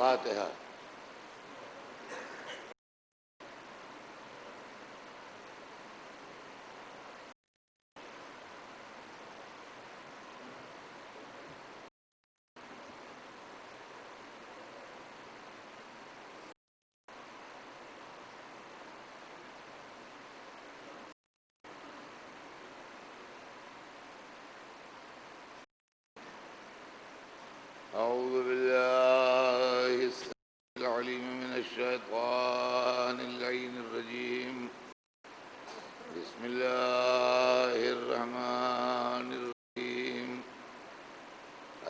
فاتحہ۔ أعوذ بالله السميع العليم من الشيطان اللعين الرجيم، بسم الله الرحمن الرحيم،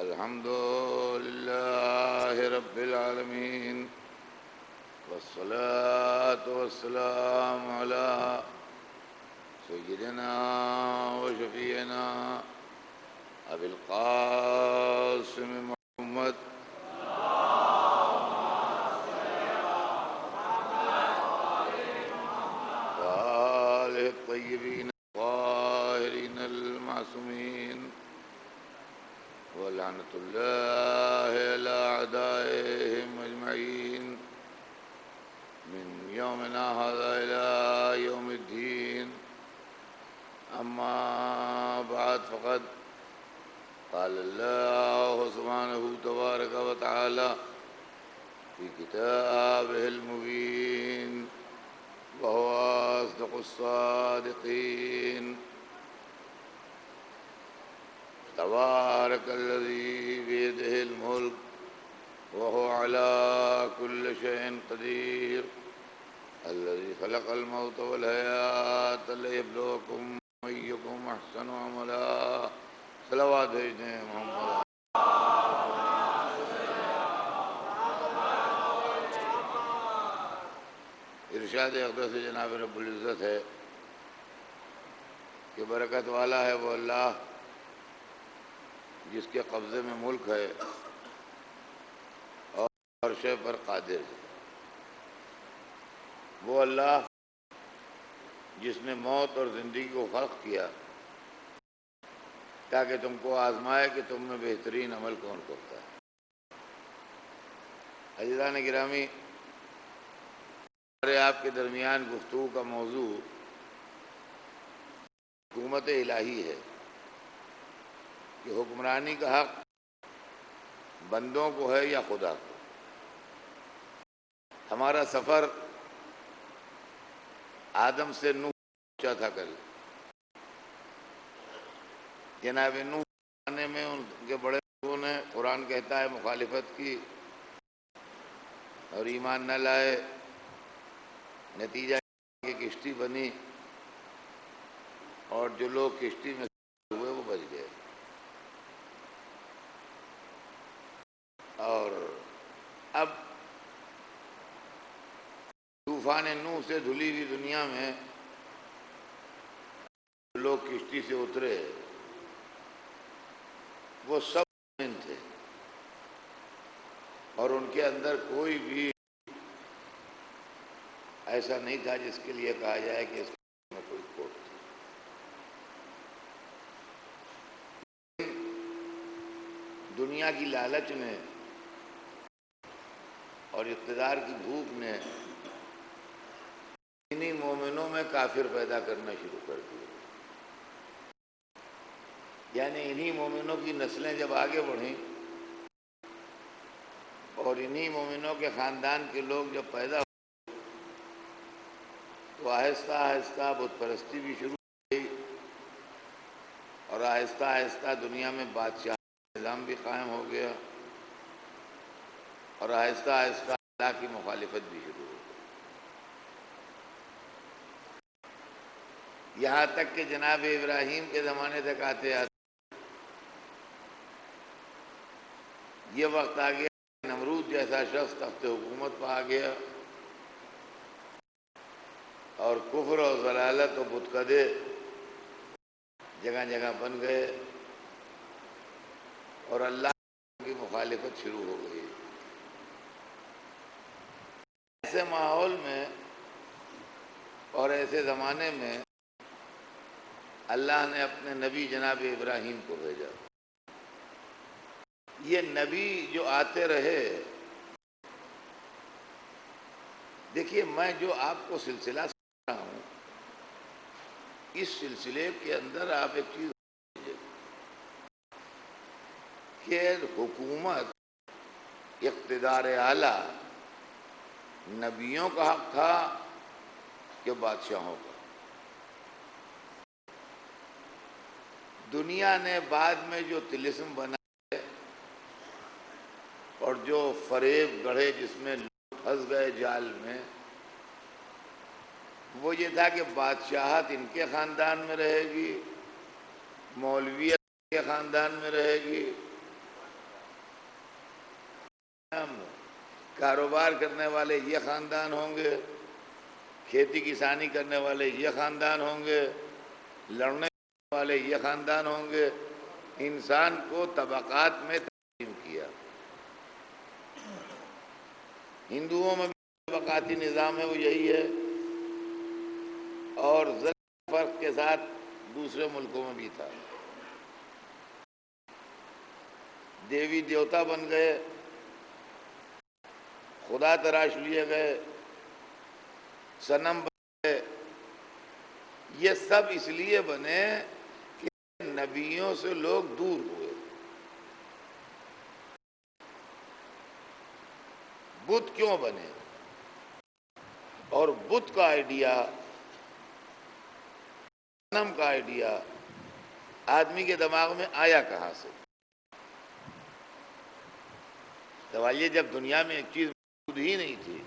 الحمد لله رب العالمين، والصلاة والسلام على سيدنا وشفيعنا أبي القاسم محمد وآله الطيبين الطاهرين المعصومين، ولعنة الله على أعدائهم أجمعين من يومنا هذا إلى يوم الدين. أما بعد، فقد قال الله سبحانه تبارك وتعالى في كتابه المبين، وهو أصدق الصادقين: تبارك الذي بيده الملك وهو على كل شيء قدير، الذي خلق الموت والحياة ليبلوكم أيكم أحسن عملا. صلوات بھیجتے ہیں محمد. ارشاد اقدس جناب رب العزت ہے کہ برکت والا ہے وہ اللہ جس کے قبضے میں ملک ہے اور ہر شے پر قادر ہے. وہ اللہ جس نے موت اور زندگی کو خلق کیا تاکہ تم کو آزمائے کہ تم میں بہترین عمل کون کرتا ہے. عزیزان گرامی، ہمارے آپ کے درمیان گفتگو کا موضوع حکومت الہی ہے کہ حکمرانی کا حق بندوں کو ہے یا خدا کو. ہمارا سفر آدم سے نوح پہنچا تھا کل. جناب نوح آنے میں ان کے بڑے لوگوں نے، قرآن کہتا ہے، مخالفت کی اور ایمان نہ لائے. نتیجہ کہ کشتی بنی اور جو لوگ کشتی میں ہوئے وہ بچ گئے. اور اب طوفان نوح سے دھلی ہوئی دنیا میں لوگ کشتی سے اترے وہ سب مومن تھے اور ان کے اندر کوئی بھی ایسا نہیں تھا جس کے لیے کہا جائے کہ اس میں کوئی کھوٹ تھی. دنیا کی لالچ نے اور اقتدار کی بھوک نے انہی مومنوں میں کافر پیدا کرنا شروع کر دیا. یعنی انہی مومنوں کی نسلیں جب آگے بڑھیں اور انہی مومنوں کے خاندان کے لوگ جب پیدا ہوئے تو آہستہ آہستہ بت پرستی بھی شروع ہو گئی اور آہستہ آہستہ دنیا میں بادشاہ نظام بھی قائم ہو گیا اور آہستہ آہستہ اللہ کی مخالفت بھی شروع ہو گئی. یہاں تک کہ جناب ابراہیم کے زمانے تک آتے آتے یہ وقت آ گیا نمرود جیسا شخص تخت حکومت پہ آ گیا اور کفر اور ضلالت و بتکدے جگہ جگہ بن گئے اور اللہ کی مخالفت شروع ہو گئی. ایسے ماحول میں اور ایسے زمانے میں اللہ نے اپنے نبی جناب ابراہیم کو بھیجا. یہ نبی جو آتے رہے دیکھیے میں جو آپ کو سلسلہ سنا رہا ہوں، اس سلسلے کے اندر آپ ایک چیز کہ حکومت، اقتدار اعلیٰ نبیوں کا حق تھا کہ بادشاہوں کا؟ دنیا نے بعد میں جو طلسم بنائے اور جو فریب گڑھے جس میں لوگ پھنس گئے جال میں، وہ یہ تھا کہ بادشاہت ان کے خاندان میں رہے گی، مولویت ان کے خاندان میں رہے گی، کاروبار کرنے والے یہ خاندان ہوں گے، کھیتی کسانی کرنے والے یہ خاندان ہوں گے، لڑنے والے یہ خاندان ہوں گے۔ انسان کو طبقات میں تقسیم کیا۔ ہندوؤں میں بھی طبقاتی نظام ہے، وہ یہی ہے، اور ذرا فرق کے ساتھ دوسرے ملکوں میں بھی تھا۔ دیوی دیوتا بن گئے، خدا تراش لیے گئے، صنم بن گئے۔ یہ سب اس لیے بنے کہ نبیوں سے لوگ دور ہوئے۔ بت کیوں بنے؟ اور بت کا آئیڈیا، صنم کا آئیڈیا آدمی کے دماغ میں آیا کہاں سے؟ سوال یہ، جب دنیا میں ایک چیز موجود ہی نہیں تھی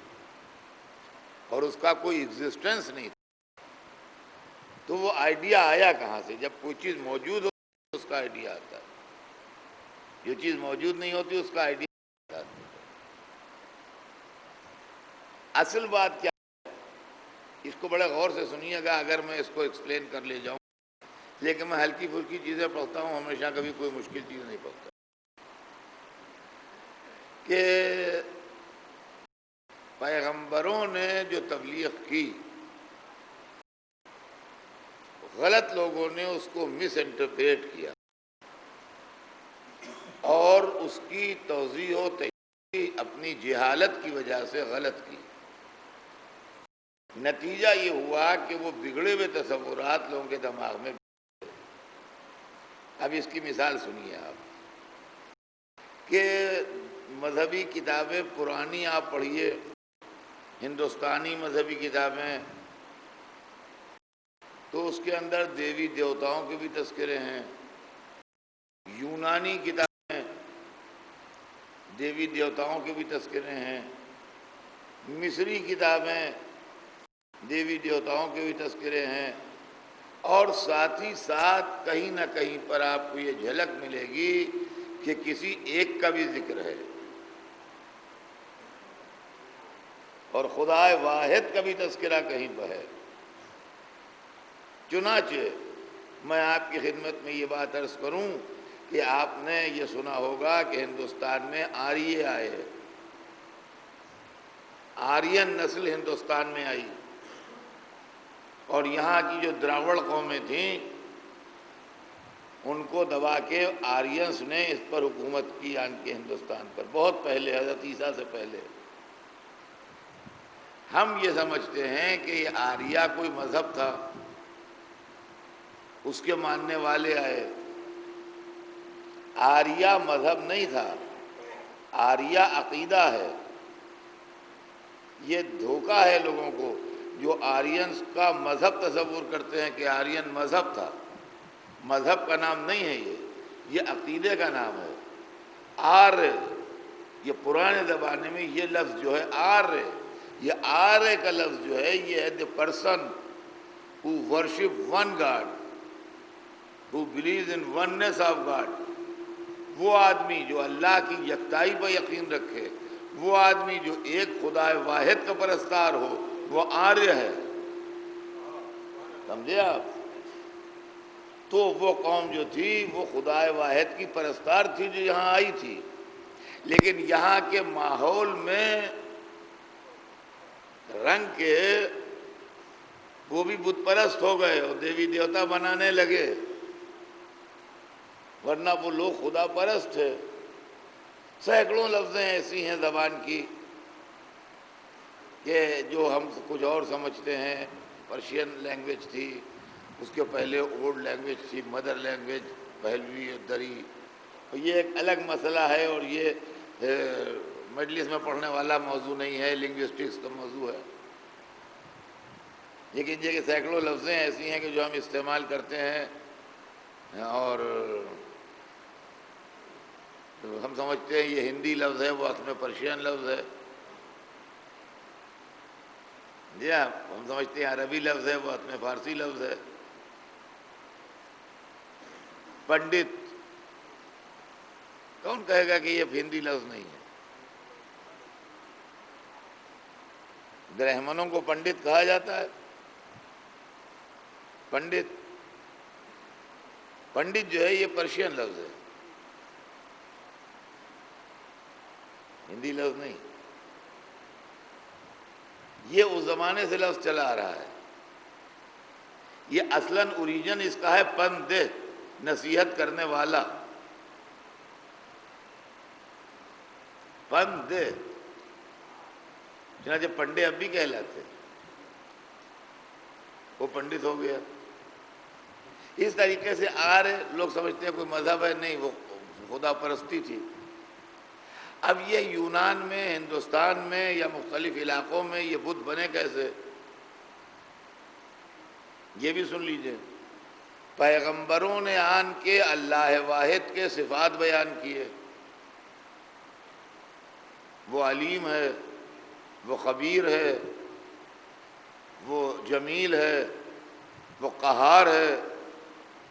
اور اس کا کوئی ایگزسٹنس نہیں تھا، تو وہ آئیڈیا آیا کہاں سے؟ جب کوئی چیز موجود ہو اس کا آئیڈیا آتا ہے، جو چیز موجود نہیں ہوتی اس کا آئیڈیا نہیں آتا۔ اصل بات کیا ہے، اس کو بڑے غور سے سنیے گا اگر میں اس کو ایکسپلین کر لے جاؤں، لیکن میں ہلکی پھلکی چیزیں پڑھتا ہوں، ہمیشہ کبھی کوئی مشکل چیز نہیں پڑھتا۔ کہ پیغمبروں نے جو تبلیغ کی، غلط لوگوں نے اس کو مس انٹرپریٹ کیا اور اس کی توضیح و تشریح اپنی جہالت کی وجہ سے غلط کی۔ نتیجہ یہ ہوا کہ وہ بگڑے ہوئے تصورات لوگوں کے دماغ میں۔ اب اس کی مثال سنیے آپ، کہ مذہبی کتابیں پرانی آپ پڑھیے، ہندوستانی مذہبی کتابیں، تو اس کے اندر دیوی دیوتاؤں کے بھی تذکرے ہیں۔ یونانی کتابیں دیوی دیوتاؤں کے بھی تذکرے ہیں۔ مصری کتابیں دیوی دیوتاؤں کے بھی تذکرے ہیں، اور ساتھ ہی ساتھ کہیں نہ کہیں پر آپ کو یہ جھلک ملے گی کہ کسی ایک کا بھی ذکر ہے، اور خدا واحد کا بھی تذکرہ کہیں پر ہے۔ چنانچہ میں آپ کی خدمت میں یہ بات عرض کروں کہ آپ نے یہ سنا ہوگا کہ ہندوستان میں آریے آئے، آرین نسل ہندوستان میں آئی، اور یہاں کی جو دراوڑ قومیں تھیں ان کو دبا کے آرینس نے اس پر حکومت کی، آن کے ہندوستان پر، بہت پہلے، حضرت عیسیٰ سے پہلے۔ ہم یہ سمجھتے ہیں کہ یہ آریہ کوئی مذہب تھا، اس کے ماننے والے آئے۔ آریہ مذہب نہیں تھا، آریہ عقیدہ ہے۔ یہ دھوکہ ہے لوگوں کو جو آرینس کا مذہب تصور کرتے ہیں کہ آرین مذہب تھا۔ مذہب کا نام نہیں ہے یہ عقیدے کا نام ہے۔ آریہ، یہ پرانے زمانے میں یہ لفظ جو ہے آریہ، یہ آریہ کا لفظ جو ہے یہ ہے the person who worship one God, who believes in oneness of God۔ وہ آدمی جو اللہ کی یکتائی پر یقین رکھے، وہ آدمی جو ایک خدا واحد کا پرستار ہو، وہ آریہ ہے۔ سمجھے آپ؟ تو وہ قوم جو تھی وہ خدا واحد کی پرستار تھی جو یہاں آئی تھی، لیکن یہاں کے ماحول میں رنگ کے وہ بھی بت پرست ہو گئے اور دیوی دیوتا بنانے لگے، ورنہ وہ لوگ خدا پرست تھے۔ سینکڑوں لفظیں ایسی ہیں زبان کی یہ جو ہم کچھ اور سمجھتے ہیں پرشین لینگویج تھی، اس کے پہلے اولڈ لینگویج تھی، مدر لینگویج پہلوی اور دری، اور یہ ایک الگ مسئلہ ہے، اور یہ مجلس میں پڑھنے والا موضوع نہیں ہے، لنگوسٹکس کا موضوع ہے۔ لیکن یہ کہ سینکڑوں لفظیں ایسی ہیں کہ جو ہم استعمال کرتے ہیں اور ہم سمجھتے ہیں یہ ہندی لفظ ہے، وہ اصل میں پرشین لفظ ہے۔ جی ہاں، ہم سمجھتے ہیں عربی لفظ ہے، وہ اصل میں فارسی لفظ ہے۔ پنڈت، کون کہے گا کہ یہ ہندی لفظ نہیں ہے؟ برہمنوں کو پنڈت کہا جاتا ہے۔ پنڈت پنڈت جو ہے یہ پرشین لفظ ہے، ہندی لفظ نہیں۔ یہ اس زمانے سے لفظ چلا آ رہا ہے۔ یہ اصلاً اوریجن اس کا ہے پند، نصیحت کرنے والا، پند، چنانچہ پنڈے اب بھی کہلاتے، وہ پنڈت ہو گیا۔ اس طریقے سے لوگ سمجھتے ہیں کوئی مذہب ہے، نہیں، وہ خدا پرستی تھی۔ اب یہ یونان میں، ہندوستان میں یا مختلف علاقوں میں یہ بت بنے کیسے؟ یہ بھی سن لیجئے۔ پیغمبروں نے آن کے اللہ واحد کے صفات بیان کیے، وہ علیم ہے، وہ خبیر ہے، وہ جمیل ہے، وہ قہار ہے،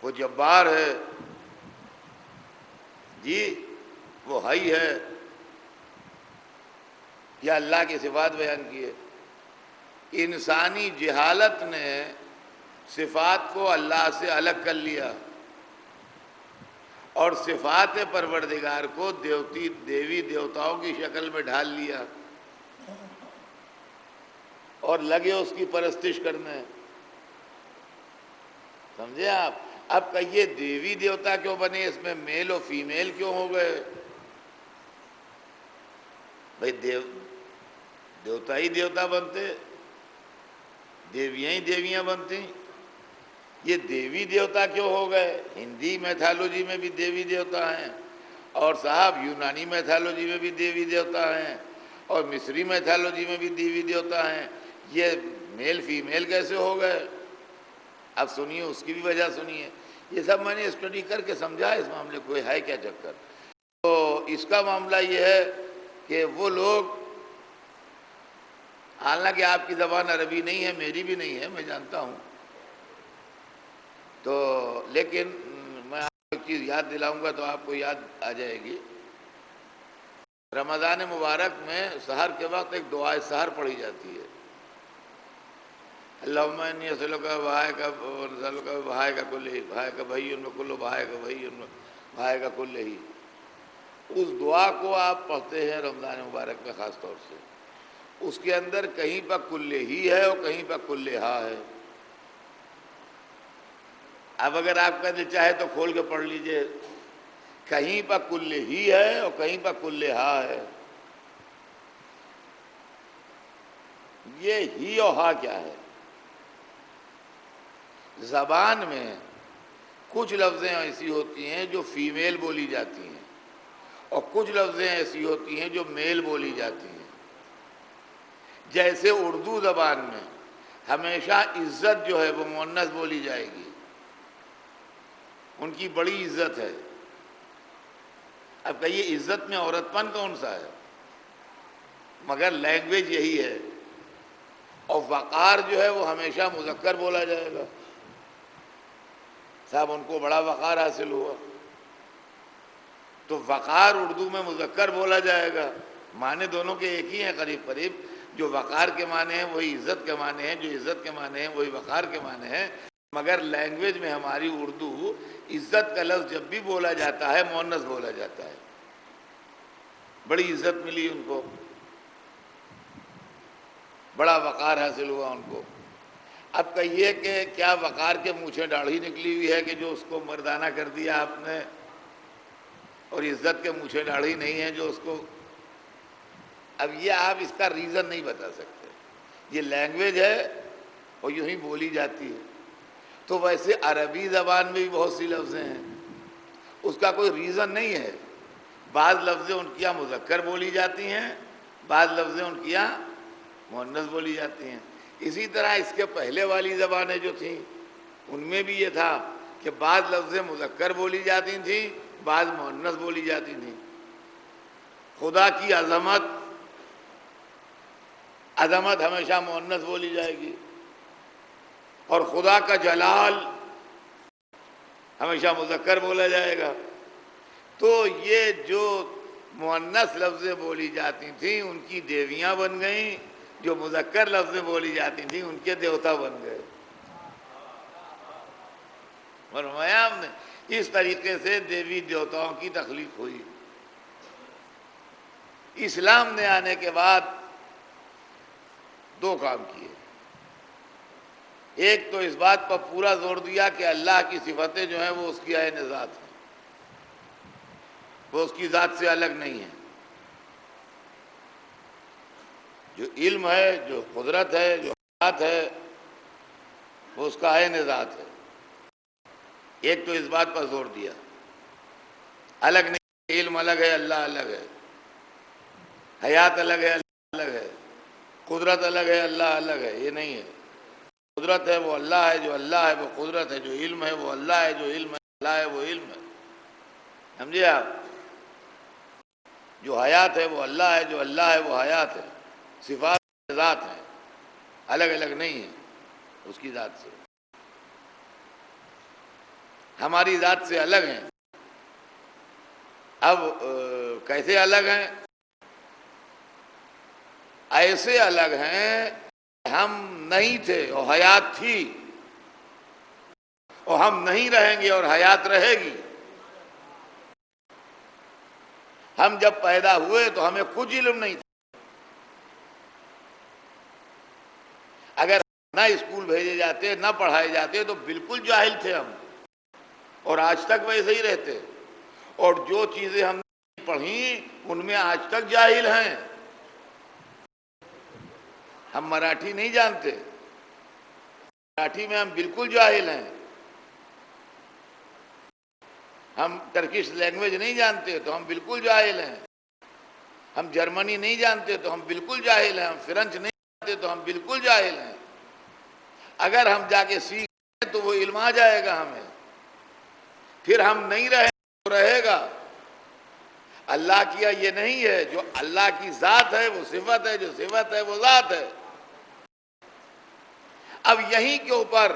وہ جبار ہے، جی وہ حی ہے، یا اللہ کی صفات بیان کیے۔ انسانی جہالت نے صفات کو اللہ سے الگ کر لیا اور صفات پروردگار کو دیوی دیوتاؤں کی شکل میں ڈھال لیا اور لگے اس کی پرستش کرنے۔ سمجھے آپ؟ اب کہیے دیوی دیوتا کیوں بنے؟ اس میں میل و فیمیل کیوں ہو گئے؟ بھئی دیوتا ہی دیوتا بنتے، دیویاں ہی دیویاں بنتی، یہ دیوی دیوتا کیوں ہو گئے؟ ہندی میتھالوجی میں بھی دیوی دیوتا ہیں، اور صاحب یونانی میتھالوجی میں بھی دیوی دیوتا ہیں، اور مصری میتھالوجی میں بھی دیوی دیوتا ہیں، یہ میل فیمیل کیسے ہو گئے؟ اب سنیے، اس کی بھی وجہ سنیے۔ یہ سب میں نے اسٹڈی کر کے سمجھا اس معاملے کو، ہے کیا چکر؟ تو اس کا معاملہ یہ ہے کہ وہ لوگ، حالانکہ آپ کی زبان عربی نہیں ہے، میری بھی نہیں ہے، میں جانتا ہوں، تو لیکن میں آپ کو ایک چیز یاد دلاؤں گا تو آپ کو یاد آ جائے گی۔ رمضان مبارک میں سحر کے وقت ایک دعائے سحر پڑھی جاتی ہے، اللہم انی اسألک بہائک ونسألک بہائک کلہ، بہائک بھئی کل بہائک بھئی بہائک کلہ۔ اس دعا کو آپ پڑھتے ہیں رمضان مبارک میں خاص طور سے، اس کے اندر کہیں پر کلہ ہی ہے اور کہیں پر کلہ ہا ہے۔ اب اگر آپ کا دل چاہے تو کھول کے پڑھ لیجئے، کہیں پر کلہ ہی ہے اور کہیں پر کلہ ہا ہے۔ یہ ہی اور ہا کیا ہے؟ زبان میں کچھ لفظیں ایسی ہوتی ہیں جو فیمیل بولی جاتی ہیں، اور کچھ لفظیں ایسی ہوتی ہیں جو میل بولی جاتی ہیں۔ جیسے اردو زبان میں ہمیشہ عزت جو ہے وہ مؤنث بولی جائے گی، ان کی بڑی عزت ہے۔ اب کہیے عزت میں عورت پن کون سا ہے؟ مگر لینگویج یہی ہے۔ اور وقار جو ہے وہ ہمیشہ مذکر بولا جائے گا، صاحب ان کو بڑا وقار حاصل ہوا، تو وقار اردو میں مذکر بولا جائے گا۔ معنی دونوں کے ایک ہی ہیں قریب قریب، جو وقار کے معنی ہیں وہی عزت کے معنی ہیں، جو عزت کے معنی ہیں وہی وقار کے معنی ہیں۔ مگر لینگویج میں ہماری اردو، عزت کا لفظ جب بھی بولا جاتا ہے مؤنث بولا جاتا ہے۔ بڑی عزت ملی ان کو، بڑا وقار حاصل ہوا ان کو۔ اب کہیے کہ کیا وقار کے مونچھیں داڑھی نکلی ہوئی ہے کہ جو اس کو مردانہ کر دیا آپ نے، اور عزت کے مونچھیں داڑھی نہیں ہے جو اس کو، اب یہ آپ اس کا ریزن نہیں بتا سکتے۔ یہ لینگویج ہے اور یوں ہی بولی جاتی ہے. تو ویسے عربی زبان میں بھی بہت سی لفظیں ہیں، اس کا کوئی ریزن نہیں ہے. بعض لفظیں ان کی یہاں مذکر بولی جاتی ہیں، بعض لفظیں ان کی یہاں مؤنث بولی جاتی ہیں. اسی طرح اس کے پہلے والی زبانیں جو تھیں ان میں بھی یہ تھا کہ بعض لفظیں مذکر بولی جاتی تھیں، بعض مؤنث بولی جاتی تھیں. خدا کی عظمت ہمیشہ مؤنث بولی جائے گی، اور خدا کا جلال ہمیشہ مذکر بولا جائے گا. تو یہ جو مؤنث لفظیں بولی جاتی تھیں ان کی دیویاں بن گئیں، جو مذکر لفظیں بولی جاتی تھیں ان کے دیوتا بن گئے. فرمایا ہم نے اس طریقے سے دیوی دیوتاؤں کی تخلیق ہوئی. اسلام نے آنے کے بعد دو کام کیے. ایک تو اس بات پر پورا زور دیا کہ اللہ کی صفتیں جو ہیں وہ اس کی عین ذات ہیں، وہ اس کی ذات سے الگ نہیں ہیں. جو علم ہے، جو قدرت ہے، جو حیات ہے، وہ اس کا عین ذات ہے. ایک تو اس بات پر زور دیا، الگ نہیں، علم الگ ہے، اللہ الگ ہے، حیات الگ ہے، اللہ الگ ہے، قدرت الگ ہے، اللہ الگ ہے. یہ نہیں ہے. قدرت ہے وہ اللہ ہے، جو اللہ ہے وہ قدرت ہے، جو علم ہے وہ اللہ ہے، جو علم ہے اللہ ہے وہ علم ہے. سمجھے آپ؟ جو حیات ہے وہ اللہ ہے، جو اللہ ہے وہ حیات ہے. صفات ذات ہیں، الگ الگ نہیں ہیں اس کی ذات سے. ہماری ذات سے الگ ہیں. اب کیسے الگ ہیں؟ ایسے الگ ہیں ہم نہیں تھے اور حیات تھی، اور ہم نہیں رہیں گے اور حیات رہے گی. ہم جب پیدا ہوئے تو ہمیں کچھ علم نہیں تھا. اگر نہ اسکول بھیجے جاتے، نہ پڑھائے جاتے تو بالکل جاہل تھے ہم، اور آج تک ویسے ہی رہتے. اور جو چیزیں ہم نے پڑھیں ان میں آج تک جاہل ہیں. ہم مراٹھی نہیں جانتے، مراٹھی میں ہم بالکل جاہل ہیں. ہم ٹرکش لینگویج نہیں جانتے تو ہم بالکل جاہل ہیں. ہم جرمنی نہیں جانتے تو ہم بالکل جاہل ہیں. ہم فرنچ نہیں جانتے تو ہم بالکل جاہل ہیں. اگر ہم جا کے سیکھ تو وہ علم آ جائے گا ہمیں. پھر ہم نہیں رہیں تو رہے گا. اللہ کیا یہ نہیں ہے. جو اللہ کی ذات ہے وہ صفت ہے، جو صفت ہے وہ ذات ہے. اب یہیں کے اوپر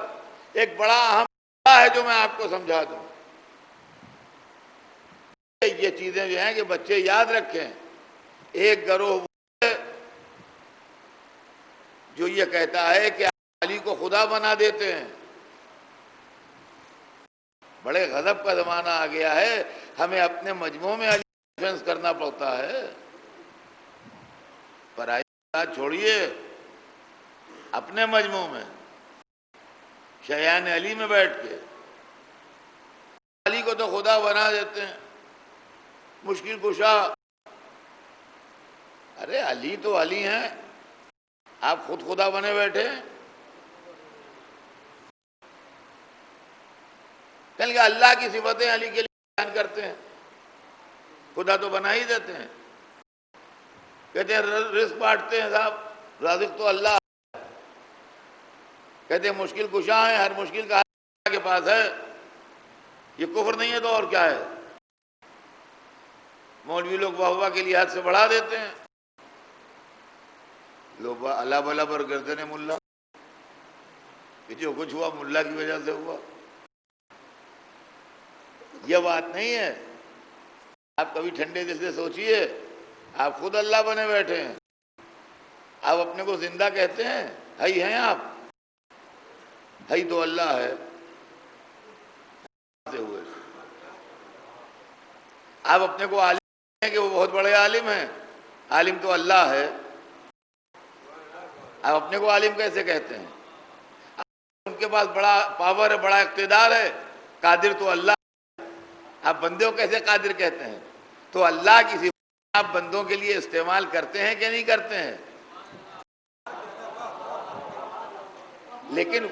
ایک بڑا اہم مسئلہ ہے جو میں آپ کو سمجھا دوں. یہ چیزیں جو ہیں کہ بچے یاد رکھیں. ایک گروہ وہ ہے جو یہ کہتا ہے کہ علی کو خدا بنا دیتے ہیں. بڑے غضب کا زمانہ آ گیا ہے، ہمیں اپنے مجموعوں میں علی ڈیفنس کرنا پڑتا ہے. پرائی بات چھوڑیے، اپنے مجموع میں شیعان علی میں بیٹھ کے علی کو تو خدا بنا دیتے ہیں، مشکل کشا. ارے علی تو علی ہیں، آپ خود خدا بنے بیٹھے. کہ اللہ کی صفتیں علی کے لیے بیان کرتے ہیں، خدا تو بنا ہی دیتے ہیں. کہتے ہیں رزق بانٹتے ہیں صاحب، رازق تو اللہ. کہتے ہیں مشکل کشا ہیں، ہر مشکل کا حل اللہ کے پاس ہے. یہ کفر نہیں ہے تو اور کیا ہے؟ مولوی لوگ واہ واہ کے لیے حد سے بڑھا دیتے ہیں. لوگ اللہ بلا پر گردن ملا، کہ جو کچھ ہوا ملا کی وجہ سے ہوا. یہ بات نہیں ہے. آپ کبھی ٹھنڈے دل سے سوچئے، آپ خود اللہ بنے بیٹھے ہیں. آپ اپنے کو زندہ کہتے ہیں، ہی ہیں آپ، ہی تو اللہ ہے. آپ اپنے کو عالم کہتے ہیں کہ وہ بہت بڑے عالم ہیں، عالم تو اللہ ہے. آپ اپنے کو عالم کیسے کہتے ہیں؟ ان کے پاس بڑا پاور ہے، بڑا اقتدار ہے. قادر تو اللہ ہے. آپ بندے کو کیسے قادر کہتے ہیں؟ تو اللہ کی صفات آپ بندوں کے لیے استعمال کرتے ہیں کہ نہیں کرتے ہیں؟ لیکن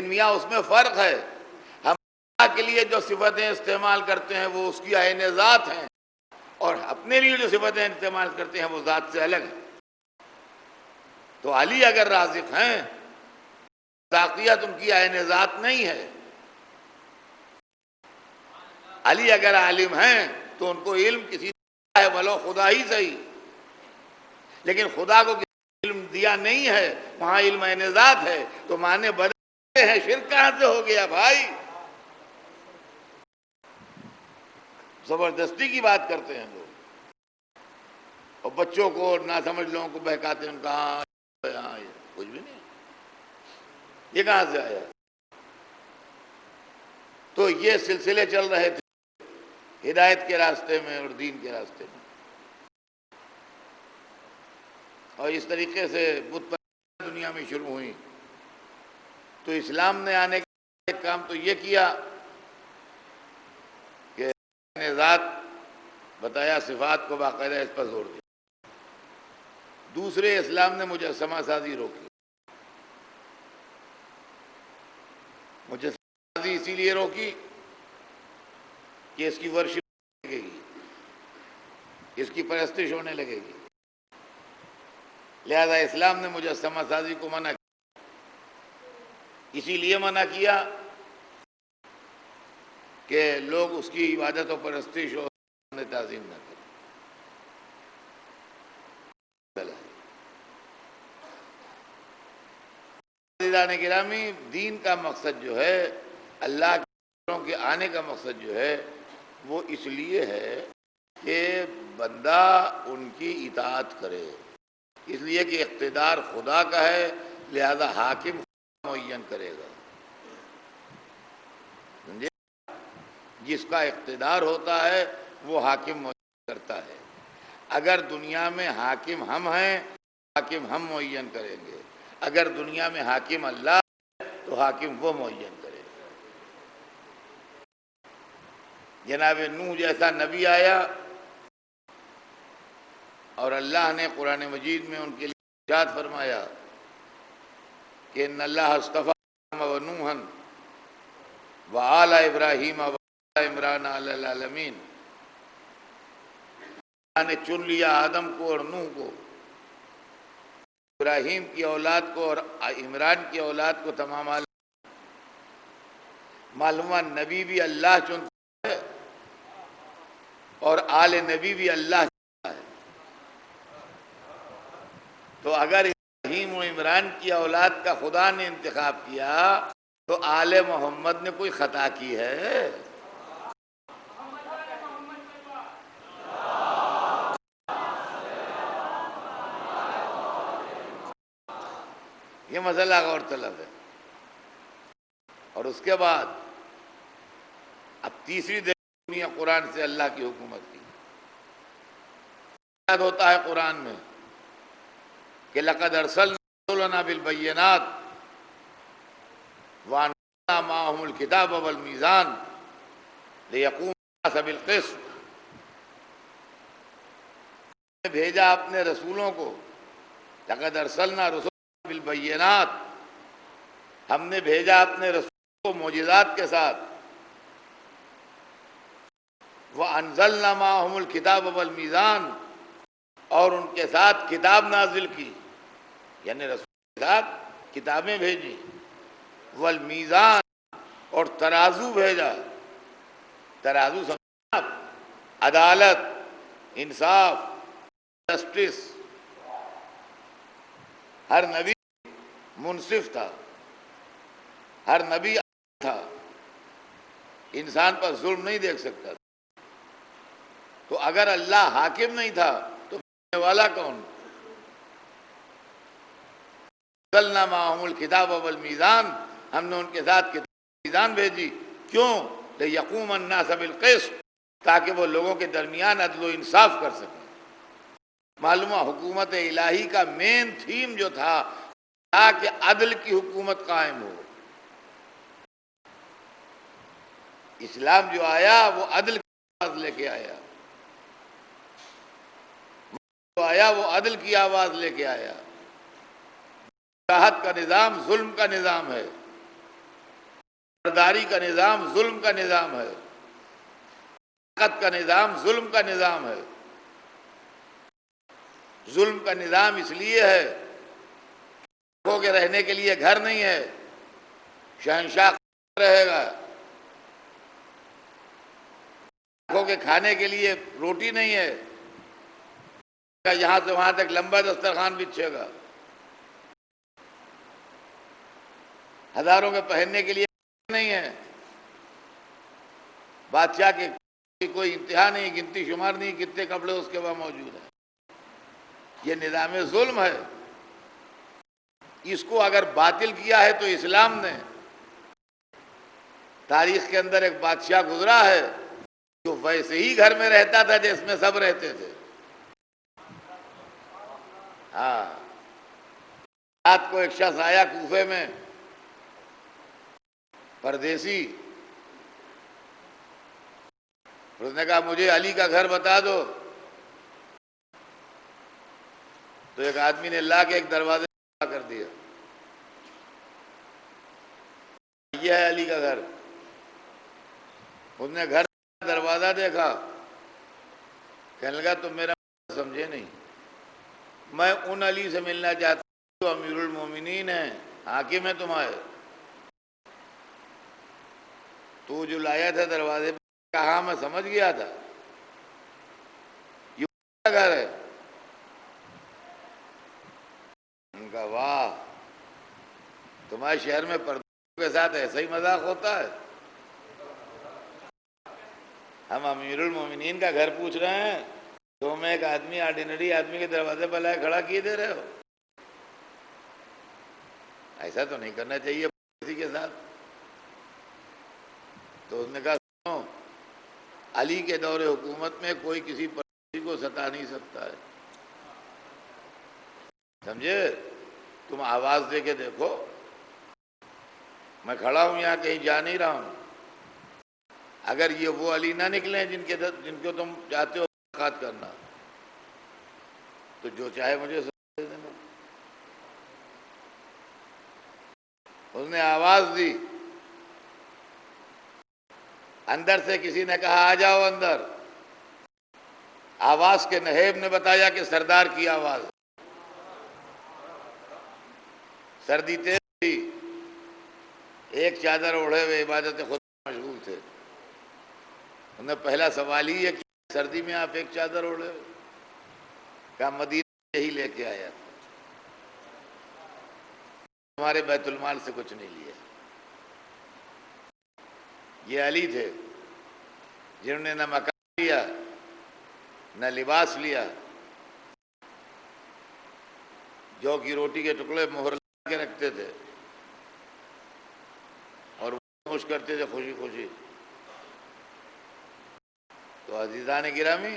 میاں اس میں فرق ہے. ہم اللہ کے لیے جو صفتیں استعمال کرتے ہیں وہ اس کی عین ذات ہیں، اور اپنے لیے جو صفتیں استعمال کرتے ہیں وہ ذات سے الگ ہیں. تو علی اگر رازق ہیں، ذاتیت ان کی عین ذات نہیں ہے. علی اگر عالم ہیں تو ان کو علم کسی ہے، بلو خدا ہی صحیح، لیکن خدا کو علم دیا نہیں ہے، وہاں علم عین ذات ہے. تو معنی بدلتے ہیں، شرک کہاں سے ہو گیا بھائی؟ زبردستی کی بات کرتے ہیں لوگ، اور بچوں کو ناسمجھ لوگوں کو بہکاتے ہیں. ان کا ہاں کچھ بھی نہیں، یہ کہاں سے آیا؟ تو یہ سلسلے چل رہے تھے ہدایت کے راستے میں اور دین کے راستے میں، اور اس طریقے سے بت پرستیاں دنیا میں شروع ہوئی. تو اسلام نے آنے کا ایک کام تو یہ کیا کہ ذات بتایا، صفات کو باقاعدہ اس پر زور دیا. دوسرے، اسلام نے مجسمہ سازی روکی. مجسمہ سازی اسی لیے روکی کہ اس کی ورشپ لگے گی، اس کی پرستش ہونے لگے گی. لہذا اسلام نے مجسمہ سازی کو منع کیا. اسی لیے منع کیا کہ لوگ اس کی عبادت و پرستش اور تعظیم نہ کریں. عزیزان گرامی، دین کا مقصد جو ہے، اللہ کے آنے کا مقصد جو ہے، وہ اس لیے ہے کہ بندہ ان کی اطاعت کرے. اس لیے کہ اقتدار خدا کا ہے، لہذا حاکم معین کرے گا. سمجھے؟ جس کا اقتدار ہوتا ہے وہ حاکم معین کرتا ہے. اگر دنیا میں حاکم ہم ہیں، حاکم ہم معین کریں گے. اگر دنیا میں حاکم اللہ ہے تو حاکم وہ معین کرے گا. جناب نوح جیسا نبی آیا، اور اللہ نے قرآن مجید میں ان کے لیے ارشاد فرمایا کہ ان اللہ اصطفیٰ ونوحا وآل ابراہیم وآل عمران علی العالمین. اللہ نے چن لیا آدم کو اور نوح کو، ابراہیم کی اولاد کو اور عمران کی اولاد کو. تمام معلومہ نبی بھی اللہ چنتا ہے اور آل نبی بھی اللہ چنتا ہے. تو اگر ابراہیم و عمران کی اولاد کا خدا نے انتخاب کیا تو آل محمد نے کوئی خطا کی ہے؟ یہ مسئلہ غور طلب ہے. اور اس کے بعد اب تیسری دنیا قرآن سے اللہ کی حکومت کی یاد ہوتا ہے قرآن میں کہ لقد ارسلنا رسلنا بالبینات وانزلنا معهم الکتاب والمیزان لیقوم الناس بالقسط. بھیجا اپنے رسولوں کو، لقد ارسلنا رسلنا بالبینات، ہم نے بھیجا اپنے رسولوں کو معجزات کے ساتھ. وانزلنا معهم الکتاب والمیزان، اور ان کے ساتھ کتاب نازل کی، یعنی رسول کے ساتھ کتابیں بھیجی. والمیزان، اور ترازو بھیجا. ترازو سمجھنا، عدالت، انصاف، جسٹس. ہر نبی منصف تھا، ہر نبی تھا، انسان پر ظلم نہیں دیکھ سکتا. تو اگر اللہ حاکم نہیں تھا تو کرنے والا کون؟ انزلنا معهم الکتاب والمیزان، ہم نے ان کے ساتھ کتاب میزان بھیجی. کیوں؟ لیقوم الناس بالقسط، تاکہ وہ لوگوں کے درمیان عدل و انصاف کر سکیں. معلومہ حکومت الہی کا مین تھیم جو تھا کہ عدل کی حکومت قائم ہو. اسلام جو آیا وہ عدل کی آواز لے کے آیا، جو آیا وہ عدل کی آواز لے کے آیا۔ راحت کا نظام ظلم کا نظام ہے، برداری کا نظام ظلم کا نظام ہے، طاقت کا نظام ظلم کا نظام ہے۔ ظلم کا نظام اس لیے ہے لوگوں کے رہنے کے لیے گھر نہیں ہے، شہنشاہ رہے گا، لوگوں کے کھانے کے لیے روٹی نہیں ہے، یہاں سے وہاں تک لمبا دسترخوان بچھے گا، ہزاروں کے پہننے کے لیے نہیں ہے، بادشاہ کے کوئی انتہا نہیں، گنتی شمار نہیں کتنے کپڑے اس کے وہاں موجود ہیں۔ یہ نظام ظلم ہے۔ اس کو اگر باطل کیا ہے تو اسلام نے، تاریخ کے اندر ایک بادشاہ گزرا ہے جو ویسے ہی گھر میں رہتا تھا جس میں سب رہتے تھے۔ ہاں، رات کو ایک شخص آیا کوفے میں، پردیسی، اس نے کہا مجھے علی کا گھر بتا دو، تو ایک آدمی نے لا کے ایک دروازے کر دیا، یہ ہے علی کا گھر۔ اس نے گھر کا دروازہ دیکھا، کہنے لگا تم میرا سمجھے نہیں، میں ان علی سے ملنا چاہتا ہوں جو امیر المومنین ہیں، حاکم ہے تمہارے۔ تو جو لایا تھا دروازے پہ، کہا میں سمجھ گیا تھا یہ گھر ہے۔ ان کا واہ، تمہارے شہر میں پردوں کے ساتھ ایسا ہی مذاق ہوتا ہے؟ ہم امیر المومنین کا گھر پوچھ رہے ہیں، تم ایک آدمی آرڈینری آدمی کے دروازے پر لائے کھڑا کیے دے رہے ہو؟ ایسا تو نہیں کرنا چاہیے کسی کے ساتھ۔ تو اس نے کہا سنو، علی کے دور حکومت میں کوئی کسی پردیسی کو ستا نہیں سکتا ہے، سمجھے؟ تم آواز دے کے دیکھو، میں کھڑا ہوں یہاں، کہیں جا نہیں رہا ہوں، اگر یہ وہ علی نہ نکلیں جن کو تم چاہتے ہو ملاقات کرنا، تو جو چاہے مجھے ستا دینا۔ اس نے آواز دی، اندر سے کسی نے کہا آ جاؤ اندر۔ آواز کے نہیب نے بتایا کہ سردار کی آواز، سردی تیز تھی، ایک چادر اوڑھے ہوئے عبادت خود مشغول تھے۔ انہوں نے پہلا سوال ہی ہے کہ سردی میں آپ ایک چادر اوڑھے ہوئے؟ کہا مدینہ یہی لے کے آیا تھا، ہمارے بیت المال سے کچھ نہیں لیا۔ یہ علی تھے جنہوں نے نہ مکان لیا نہ لباس لیا، جو کی روٹی کے ٹکڑے مہر لگا کے رکھتے تھے اور خوش کرتے تھے خوشی خوشی۔ تو عزیزان گرامی،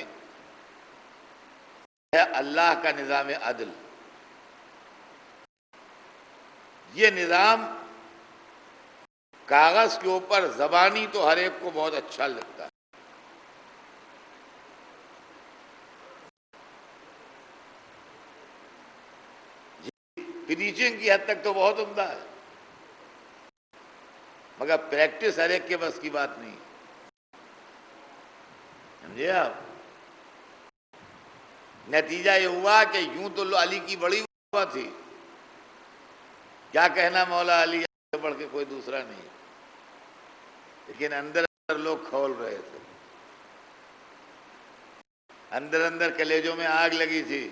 ہے اللہ کا نظام عدل۔ یہ نظام کاغذ کے اوپر زبانی تو ہر ایک کو بہت اچھا لگتا ہے، پریچنگ کی حد تک تو بہت عمدہ ہے، مگر پریکٹس ہر ایک کے بس کی بات نہیں، سمجھے آپ؟ نتیجہ یہ ہوا کہ یوں تو علی کی بڑی ہوا تھی، کیا کہنا مولا علی سے بڑھ کے کوئی دوسرا نہیں، لیکن اندر اندر لوگ کھول رہے تھے، اندر اندر کلیجوں میں آگ لگی تھی۔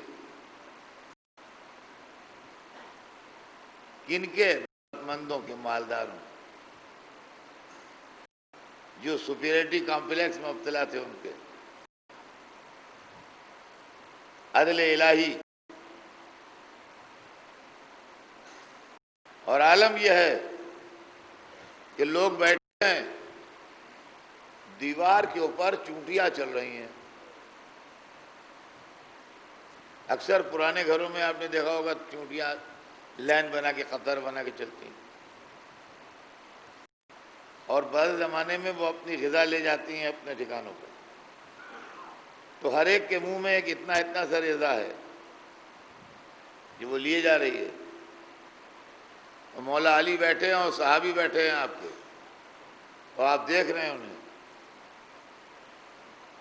کن کے؟ مندوں کے، مالداروں، جو سپیریٹی کمپلیکس میں مبتلا تھے، ان کے۔ عدل الہی اور عالم یہ ہے کہ لوگ بیٹھے ہیں، دیوار کے اوپر چونٹیاں چل رہی ہیں۔ اکثر پرانے گھروں میں آپ نے دیکھا ہوگا چونٹیاں لائن بنا کے، قطر بنا کے چلتی ہیں، اور بعض زمانے میں وہ اپنی غذا لے جاتی ہیں اپنے ٹھکانوں پہ، تو ہر ایک کے منہ میں ایک اتنا اتنا سا غذا ہے جو وہ لیے جا رہی ہے، اور مولا علی بیٹھے ہیں اور صحابی بیٹھے ہیں آپ کے، اور آپ دیکھ رہے ہیں انہیں،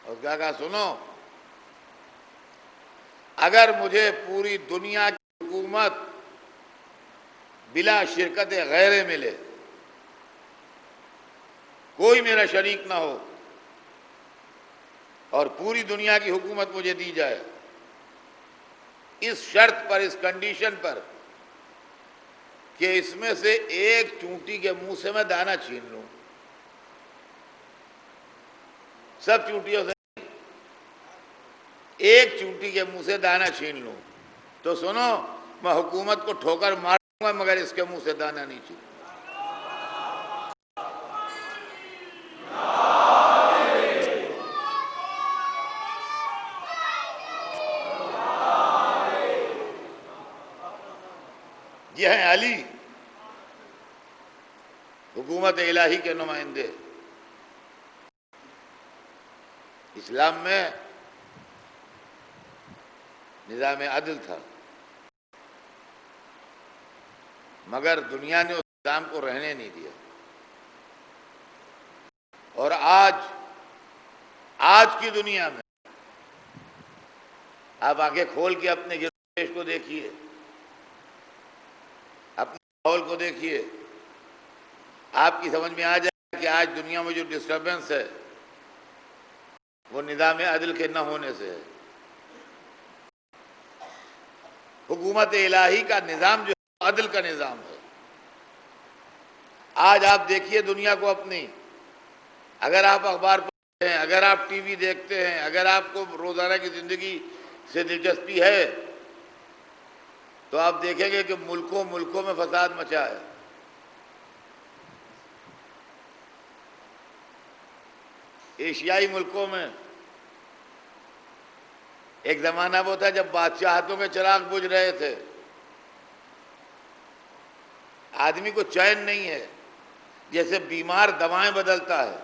اور کیا کہا سنو، اگر مجھے پوری دنیا کی حکومت بلا شرکت غیرے ملے، کوئی میرا شریک نہ ہو، اور پوری دنیا کی حکومت مجھے دی جائے، اس شرط پر، اس کنڈیشن پر کہ اس میں سے ایک چونٹی کے منہ سے میں دانہ چھین لوں، سب چونٹیوں سے ایک چونٹی کے منہ سے دانہ چھین لوں، تو سنو، میں حکومت کو ٹھوکر مار دوں گا مگر اس کے منہ سے دانہ نہیں چھین۔ یہ ہیں علی، حکومت الہی کے نمائندے۔ اسلام میں نظام عدل تھا، مگر دنیا نے اس نظام کو رہنے نہیں دیا، اور آج کی دنیا میں آپ آنکھیں کھول کے اپنے گرد و پیش کو دیکھیے، اپنے ماحول کو دیکھیے، آپ کی سمجھ میں آ جائے کہ آج دنیا میں جو ڈسٹربنس ہے وہ نظام عدل کے نہ ہونے سے ہے۔ حکومت الہی کا نظام جو عدل کا نظام ہے۔ آج آپ دیکھیے دنیا کو اپنی، اگر آپ اخبار پڑھتے ہیں، اگر آپ ٹی وی دیکھتے ہیں، اگر آپ کو روزانہ کی زندگی سے دلچسپی ہے، تو آپ دیکھیں گے کہ ملکوں میں فساد مچا ہے۔ ایشیائی ملکوں میں ایک زمانہ وہ تھا جب بادشاہتوں کے چراغ بجھ رہے تھے، آدمی کو چین نہیں ہے، جیسے بیمار دوائیں بدلتا ہے،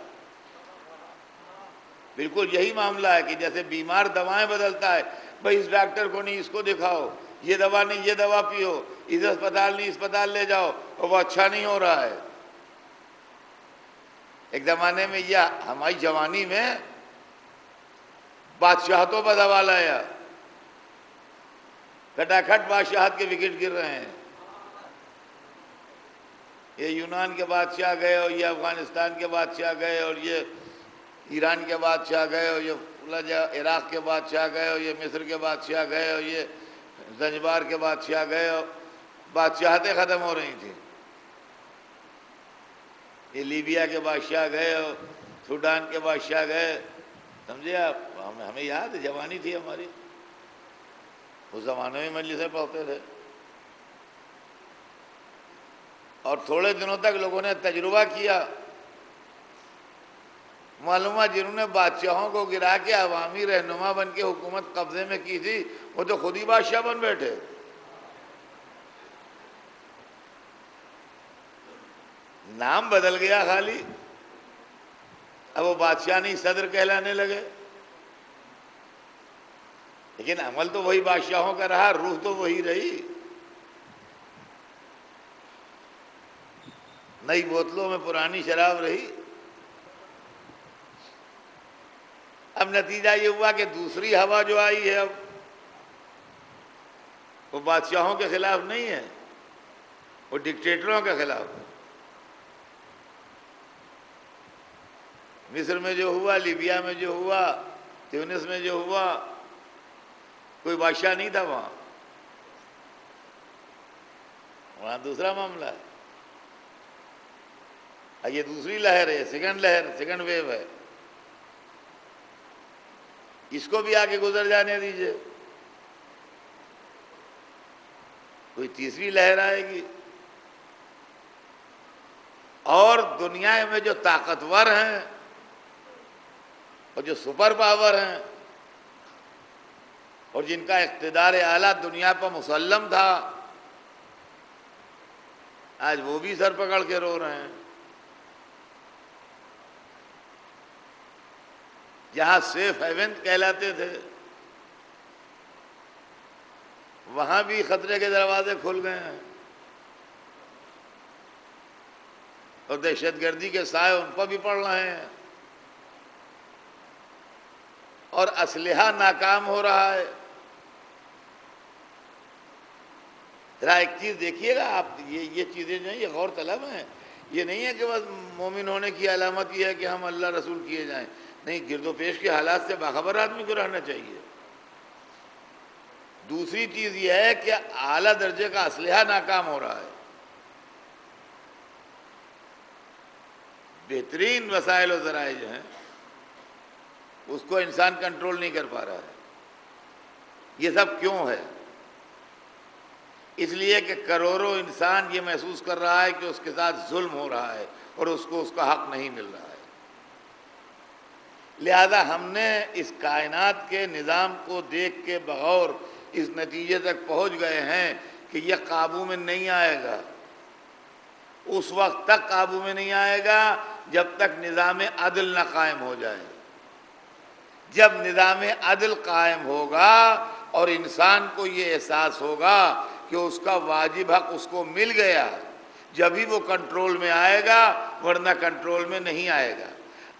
بالکل یہی معاملہ ہے کہ جیسے بیمار دوائیں بدلتا ہے، بھئی اس ڈاکٹر کو نہیں، اس کو دکھاؤ، یہ دوا نہیں یہ دوا پیو، اس اسپتال نہیں اسپتال لے جاؤ، اور وہ اچھا نہیں ہو رہا ہے۔ ایک زمانے میں یہ ہماری جوانی میں بادشاہتوں پر زوال آیا، کھٹاکھٹ بادشاہت کے وکٹ گر رہے ہیں، یہ یونان کے بادشاہ گئے، اور یہ افغانستان کے بادشاہ گئے، اور یہ ایران کے بادشاہ گئے، اور یہ عراق کے بادشاہ گئے، اور یہ مصر کے بادشاہ گئے، اور یہ زنجبار کے بادشاہ گئے، اور بادشاہتیں ختم ہو رہی تھیں۔ یہ لیبیا کے بادشاہ گئے، اور سوڈان کے بادشاہ گئے، سمجھے آپ؟ ہمیں یاد ہے، جوانی تھی ہماری، اس زمانے میں مجلسیں پڑھتے تھے، اور تھوڑے دنوں تک لوگوں نے تجربہ کیا، معلوم ہوا جنہوں نے بادشاہوں کو گرا کے عوامی رہنما بن کے حکومت قبضے میں کی تھی، وہ تو خود ہی بادشاہ بن بیٹھے۔ نام بدل گیا خالی، اب وہ بادشاہ نہیں صدر کہلانے لگے، لیکن عمل تو وہی بادشاہوں کا رہا، روح تو وہی رہی۔ نئی بوتلوں میں پرانی شراب رہی۔ اب نتیجہ یہ ہوا کہ دوسری ہوا جو آئی ہے، اب وہ بادشاہوں کے خلاف نہیں ہے، وہ ڈکٹیٹروں کے خلاف ہے۔ مصر میں جو ہوا، لیبیا میں جو ہوا، تیونس میں جو ہوا، کوئی بادشاہ نہیں تھا وہاں دوسرا معاملہ ہے۔ یہ دوسری لہر ہے، سیکنڈ ویو ہے، اس کو بھی آگے گزر جانے دیجئے، کوئی تیسری لہر آئے گی، اور دنیا میں جو طاقتور ہیں اور جو سپر پاور ہیں اور جن کا اقتدار اعلیٰ دنیا پر مسلم تھا، آج وہ بھی سر پکڑ کے رو رہے ہیں۔ جہاں سیف ہیون کہلاتے تھے وہاں بھی خطرے کے دروازے کھل گئے ہیں، اور دہشت گردی کے سائے ان پر بھی پڑ رہے ہیں، اور اسلحہ ناکام ہو رہا ہے۔ ذرا ایک چیز دیکھیے گا آپ، یہ چیزیں جو ہیں یہ غور طلب ہیں۔ یہ نہیں ہے کہ بس مومن ہونے کی علامت یہ ہے کہ ہم اللہ رسول کیے جائیں، نہیں، گرد و پیش کے حالات سے باخبر آدمی کو رہنا چاہیے۔ دوسری چیز یہ ہے کہ اعلیٰ درجے کا اسلحہ ناکام ہو رہا ہے، بہترین وسائل و ذرائع جو ہیں اس کو انسان کنٹرول نہیں کر پا رہا ہے۔ یہ سب کیوں ہے؟ اس لیے کہ کروڑوں انسان یہ محسوس کر رہا ہے کہ اس کے ساتھ ظلم ہو رہا ہے اور اس کو اس کا حق نہیں مل رہا ہے۔ لہذا ہم نے اس کائنات کے نظام کو دیکھ کے بغور اس نتیجے تک پہنچ گئے ہیں کہ یہ قابو میں نہیں آئے گا۔ اس وقت تک قابو میں نہیں آئے گا جب تک نظام عدل نہ قائم ہو جائے۔ جب نظام عدل قائم ہوگا اور انسان کو یہ احساس ہوگا کہ اس کا واجب حق اس کو مل گیا، جبھی وہ کنٹرول میں آئے گا، ورنہ کنٹرول میں نہیں آئے گا۔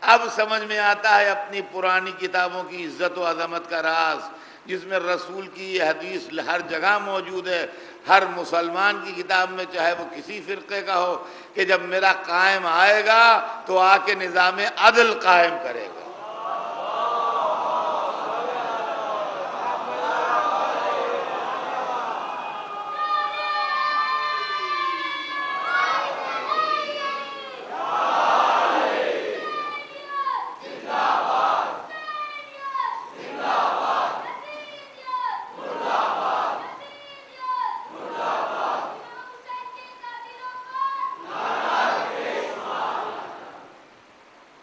اب سمجھ میں آتا ہے اپنی پرانی کتابوں کی عزت و عظمت کا راز، جس میں رسول کی یہ حدیث ہر جگہ موجود ہے، ہر مسلمان کی کتاب میں، چاہے وہ کسی فرقے کا ہو، کہ جب میرا قائم آئے گا تو آ کے نظام عدل قائم کرے گا۔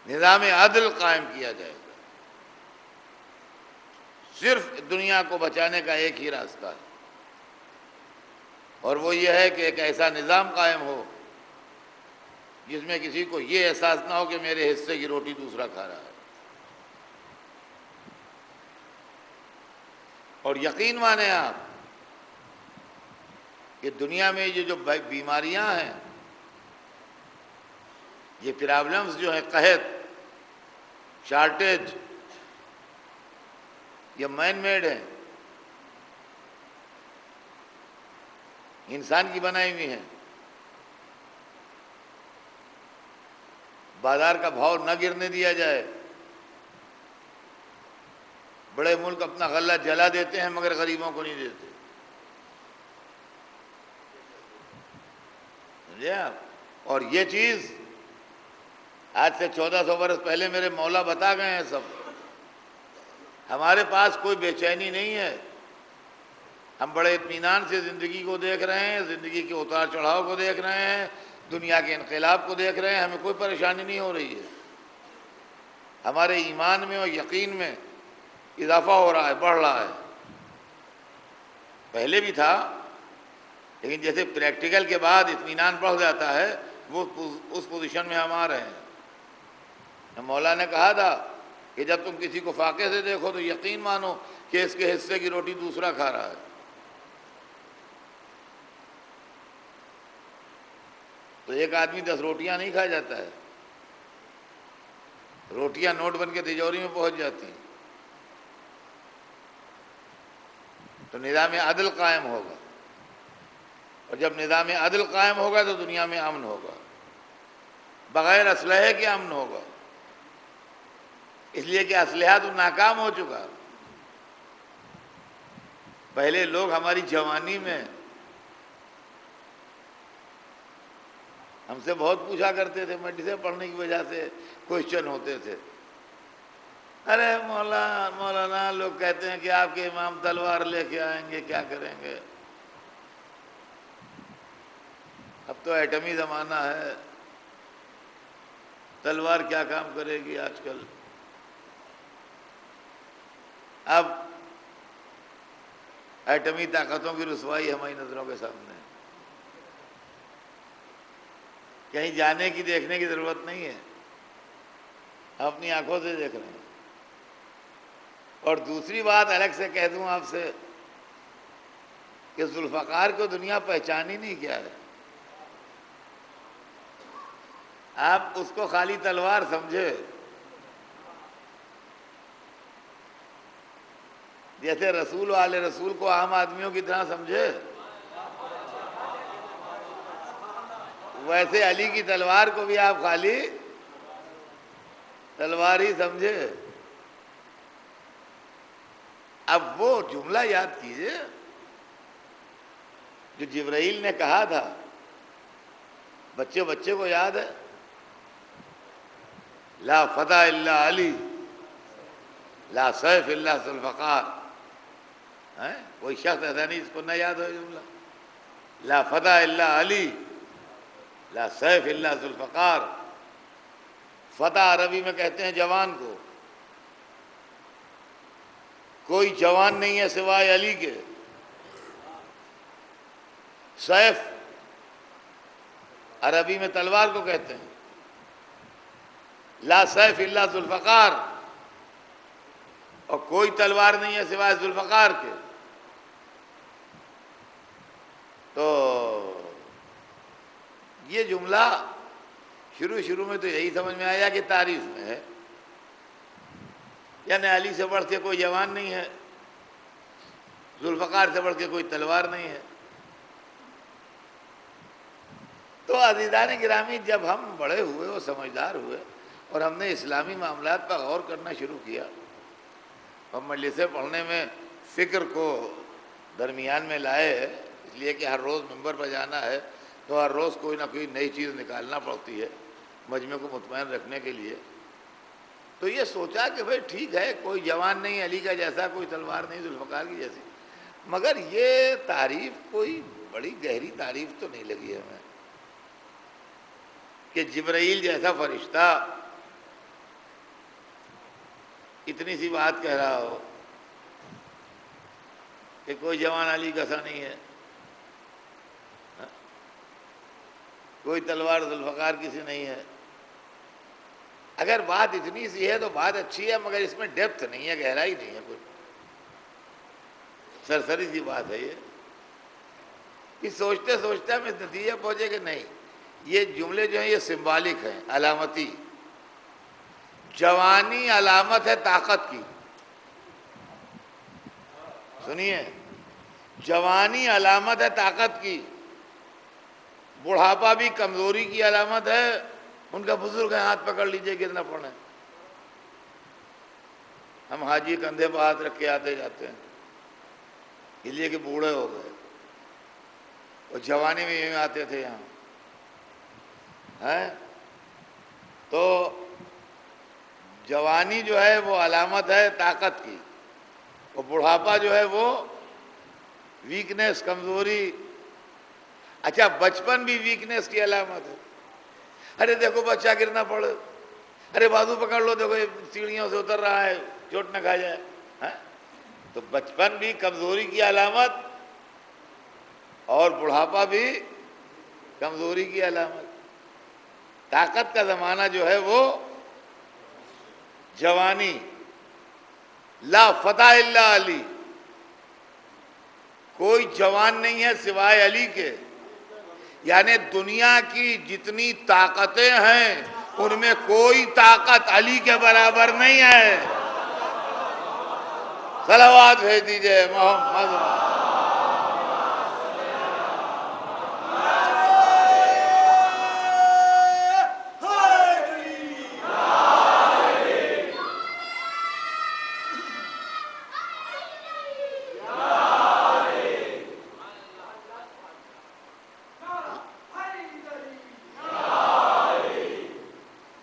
نظام عدل قائم کیا جائے گا۔ صرف دنیا کو بچانے کا ایک ہی راستہ ہے، اور وہ یہ ہے کہ ایک ایسا نظام قائم ہو جس میں کسی کو یہ احساس نہ ہو کہ میرے حصے کی روٹی دوسرا کھا رہا ہے۔ اور یقین مانیں آپ کہ دنیا میں یہ جو بیماریاں ہیں، یہ پرابلمز جو ہیں، قحط، شارٹیج، یہ مین میڈ ہیں، انسان کی بنائی ہوئی ہیں۔ بازار کا بھاؤ نہ گرنے دیا جائے۔ بڑے ملک اپنا غلہ جلا دیتے ہیں مگر غریبوں کو نہیں دیتے، سمجھے آپ؟ اور یہ چیز آج سے 1400 برس پہلے میرے مولا بتا گئے ہیں سب۔ ہمارے پاس کوئی بے چینی نہیں ہے، ہم بڑے اطمینان سے زندگی کو دیکھ رہے ہیں، زندگی کے اتار چڑھاؤ کو دیکھ رہے ہیں، دنیا کے انقلاب کو دیکھ رہے ہیں، ہمیں کوئی پریشانی نہیں ہو رہی ہے۔ ہمارے ایمان میں اور یقین میں اضافہ ہو رہا ہے، بڑھ رہا ہے۔ پہلے بھی تھا، لیکن جیسے پریکٹیکل کے بعد اطمینان بڑھ جاتا ہے، وہ اس پوزیشن میں ہم آ رہے ہیں۔ مولا نے کہا تھا کہ جب تم کسی کو فاقے سے دیکھو تو یقین مانو کہ اس کے حصے کی روٹی دوسرا کھا رہا ہے۔ تو ایک آدمی 10 روٹیاں نہیں کھا جاتا ہے، روٹیاں نوٹ بن کے تجوری میں پہنچ جاتی ہیں۔ تو نظام عدل قائم ہوگا، اور جب نظام عدل قائم ہوگا تو دنیا میں امن ہوگا، بغیر اسلحے کے امن ہوگا، اس لیے کہ اسلحہ تو ناکام ہو چکا۔ پہلے لوگ ہماری جوانی میں ہم سے بہت پوچھا کرتے تھے، میڈیسن پڑھنے کی وجہ سے کوئسچن ہوتے تھے، ارے مولانا لوگ کہتے ہیں کہ آپ کے امام تلوار لے کے آئیں گے، کیا کریں گے؟ اب تو ایٹمی زمانہ ہے، تلوار کیا کام کرے گی آج کل؟ اب ایٹمی طاقتوں کی رسوائی ہماری نظروں کے سامنے ہے، کہیں جانے کی دیکھنے کی ضرورت نہیں ہے، ہم اپنی آنکھوں سے دیکھ رہے ہیں۔ اور دوسری بات الگ سے کہہ دوں آپ سے کہ ذوالفقار کو دنیا پہچانی نہیں کیا ہے. آپ اس کو خالی تلوار سمجھے. جیسے رسول و آل رسول کو عام آدمیوں کی طرح سمجھے، ویسے علی کی تلوار کو بھی آپ خالی تلوار ہی سمجھے. اب وہ جملہ یاد کیجئے جو جبرائیل نے کہا تھا، بچے کو یاد ہے، لا فتح الا علی لا سیف الا ذوالفقار. کوئی شخص ایسا نہیں جس کو نہ یاد ہو جملہ. لا فتح الا علی لا سیف الا ذوالفقار. فتح عربی میں کہتے ہیں جوان کو. کوئی جوان نہیں ہے سوائے علی کے. سیف عربی میں تلوار کو کہتے ہیں. لا سیف الا ذوالفقار، اور کوئی تلوار نہیں ہے سوائے ذوالفقار کے. تو یہ جملہ شروع میں تو یہی سمجھ میں آیا کہ تعریف میں ہے، یعنی علی سے بڑھ کے کوئی جوان نہیں ہے، ذوالفقار سے بڑھ کے کوئی تلوار نہیں ہے. تو عزیزان گرامی، جب ہم بڑے ہوئے اور سمجھدار ہوئے اور ہم نے اسلامی معاملات پر غور کرنا شروع کیا، اور مجلسیں پڑھنے میں فکر کو درمیان میں لائے، اس لیے کہ ہر روز منبر پر جانا ہے تو ہر روز کوئی نہ کوئی نئی چیز نکالنا پڑتی ہے مجمع کو مطمئن رکھنے کے لیے. تو یہ سوچا کہ بھئی ٹھیک ہے، کوئی جوان نہیں علی کا جیسا، کوئی تلوار نہیں ذوالفقار کی جیسی، مگر یہ تعریف کوئی بڑی گہری تعریف تو نہیں لگی ہمیں کہ جبرائیل جیسا فرشتہ اتنی سی بات کہہ رہا ہو کہ کوئی جوان علی کا سا نہیں ہے، کوئی تلوار ذوالفقار کسی نہیں ہے. اگر بات اتنی سی ہے تو بات اچھی ہے، مگر اس میں ڈیپتھ نہیں ہے، گہرائی نہیں ہے، کوئی سرسری سی بات ہے. یہ کہ سوچتے سوچتے ہم اس نتیجے پہنچے کہ نہیں، یہ جملے جو ہیں یہ سمبالک ہیں، علامتی. جوانی علامت ہے طاقت کی. سنیے، جوانی علامت ہے طاقت کی. بڑھاپا بھی کمزوری کی علامت ہے. ان کا بزرگ ہے، ہاتھ پکڑ لیجئے کتنا پڑھیں. ہم حاجی کندھے پہ ہاتھ رکھ کے آتے جاتے ہیں، اس لیے کہ بوڑھے ہو گئے. اور جوانی میں یوں آتے تھے یہاں. تو جوانی جو ہے وہ علامت ہے طاقت کی، اور بڑھاپا جو ہے وہ ویکنیس، کمزوری. اچھا، بچپن بھی ویکنیس کی علامت ہے. ارے دیکھو بچہ گرنا پڑے، ارے بازو پکڑ لو، دیکھو یہ سیڑھیوں سے اتر رہا ہے، چوٹ نہ کھا جائے. تو بچپن بھی کمزوری کی علامت اور بڑھاپا بھی کمزوری کی علامت. طاقت کا زمانہ جو ہے وہ جوانی. لا فتح الا علی، کوئی جوان نہیں ہے سوائے علی کے. یعنی دنیا کی جتنی طاقتیں ہیں ان میں کوئی طاقت علی کے برابر نہیں ہے. صلوات بھیج دیجئے محمد.